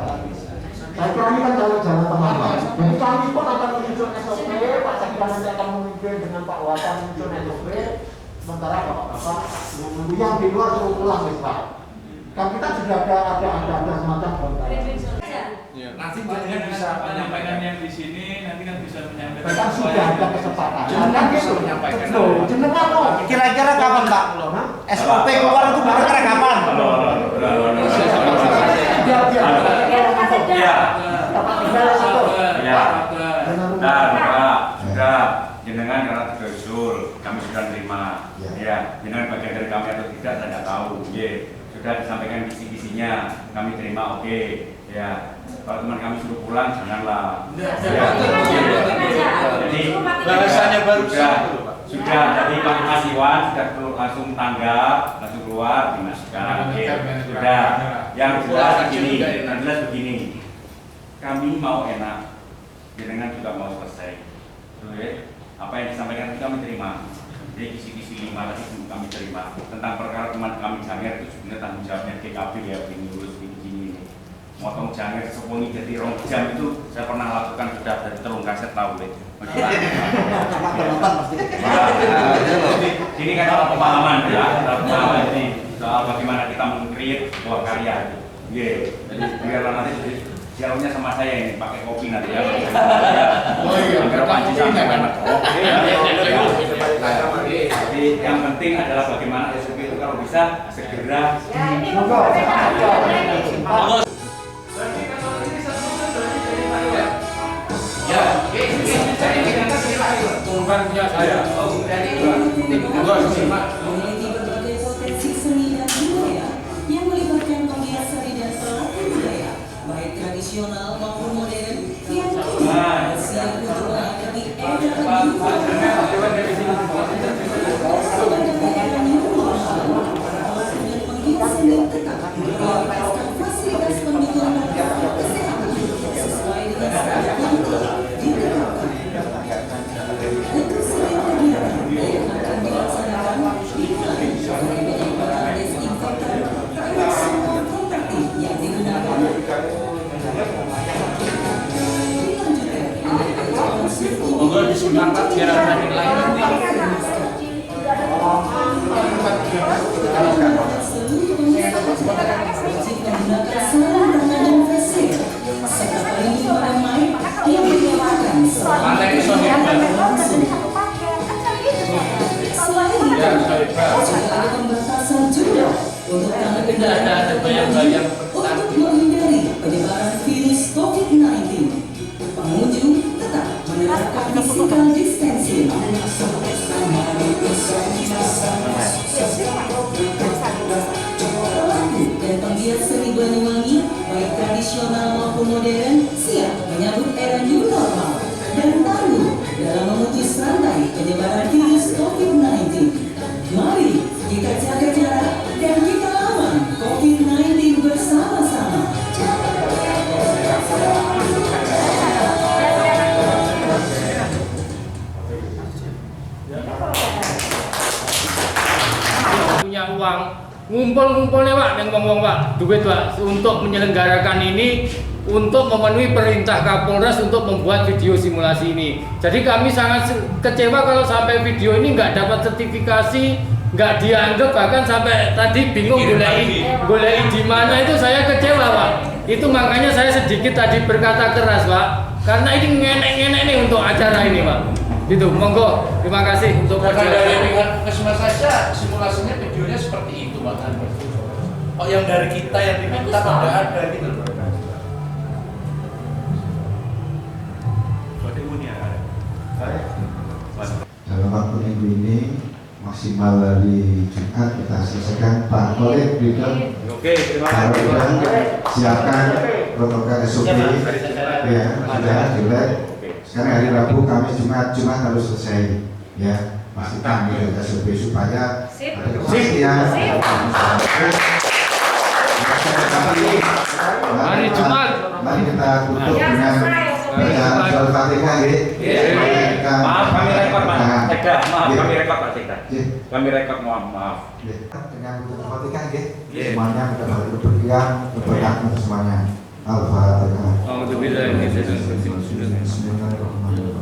Saya kira ini kan jalan tengah Pak. Jadi kami pun akan menyusun SOP, Pak Sekda nanti akan memimpin dengan Pak Waka menyusun SOP. Sementara Bapak-bapak yang di luar suruh pulang Pak. Kan kita sudah ada semacam kontak. Nanti jangan bisa menyampaikan yang di sini, nanti kan bisa menyampaikan. Bahkan sudah ada kesempatan. Jangan gitu menyampaikan. Jenengan loh. Kira-kira kapan Pak? SOP keluar itu kira-kira kapan? Sudah. Jenengan karena tidak usul, kami sudah terima. Ya, jenengan bagian dari kami atau tidak saya tidak tahu. Sudah disampaikan kisi-kisinya, kami terima, oke. Ya, kalau teman kami suruh pulang janganlah. Jadi bahasanya baru sudah jadi Pak Mas Iwan sudah langsung tanggap, langsung keluar dimasukkan. Oke, sudah. Yang jelas begini, kami mau enak, jenengan juga mau selesai. Apa yang disampaikan kami terima. Jadi kisi-kisi 5 tadi kami terima. Tentang perkara teman kami Janger itu sebenarnya tanggung jawabnya GKP ya, begini urus begini. Motong Janger sewengi jadi 2 jam itu saya pernah lakukan, sudah dari telung kaset tahu deh. Ini kan soal pemahaman ya, pemahaman ini soal bagaimana kita meng-create sebuah karya. Jadi biarlah nanti dialognya sama saya ini pakai kopi nanti ya. Oh iya, agar panci sampai enak. Jadi yang penting adalah bagaimana SOP itu kalau bisa segera bukan punya saya. Potensi seni dan budaya yang melibatkan penggiat seni dan pelaku budaya, baik tradisional maupun modern, yang kini siap untuk menghadapi era semangat biar ada nilai nanti. Ada bayang-bayang untuk menghindari penyebaran virus COVID-19. Pengunjung tetap menerapkan physical distancing. Pelaku dan penggiat seni Banyuwangi, baik tradisional maupun modern, siap menyambut era new normal dan tangguh dalam memutus rantai penyebaran virus COVID-19. Mari kita jaga jarak dan kita lawan COVID-19 bersama-sama. Punya uang, ngumpul-ngumpulnya Pak, yang ngomong Pak, duit Pak, untuk menyelenggarakan ini, untuk memenuhi perintah Kapolres untuk membuat video simulasi ini. Jadi kami sangat kecewa kalau sampai video ini nggak dapat sertifikasi, nggak dianggap, bahkan sampai tadi bingung golein di mana, itu saya kecewa Pak. Itu makanya saya sedikit tadi berkata keras Pak, karena ini ngenek-ngenek nih untuk acara ini Pak. Gitu, monggo, terima kasih untuk Karena dari pihak Puskesmas saja simulasinya videonya seperti itu Pak. Oh, yang dari kita yang diminta tidak ada gitu loh. Dalam waktu minggu ini maksimal hari Jumat kita selesaikan. Pak Kolek Bidang. Oke, terima kasih. Siapkan protokol SOP. Ya, sudah jelek. Sekarang hari Rabu, Kamis, Jumat harus selesai. Ya, pastikan gitu SOP supaya ada kepastian. Hari Jumat. Mari kita tutup dengan Al-Fatihah ya. Maaf, kami rekod Pak Sekda. Maaf, kami rekod Pak Sekda. Kami rekod, maaf. Dengan Al-Fatihah ya. Semuanya kita balik berdiam, berdoa semuanya. Al-Fatihah. Alhamdulillah. Bismillahirrahmanirrahim.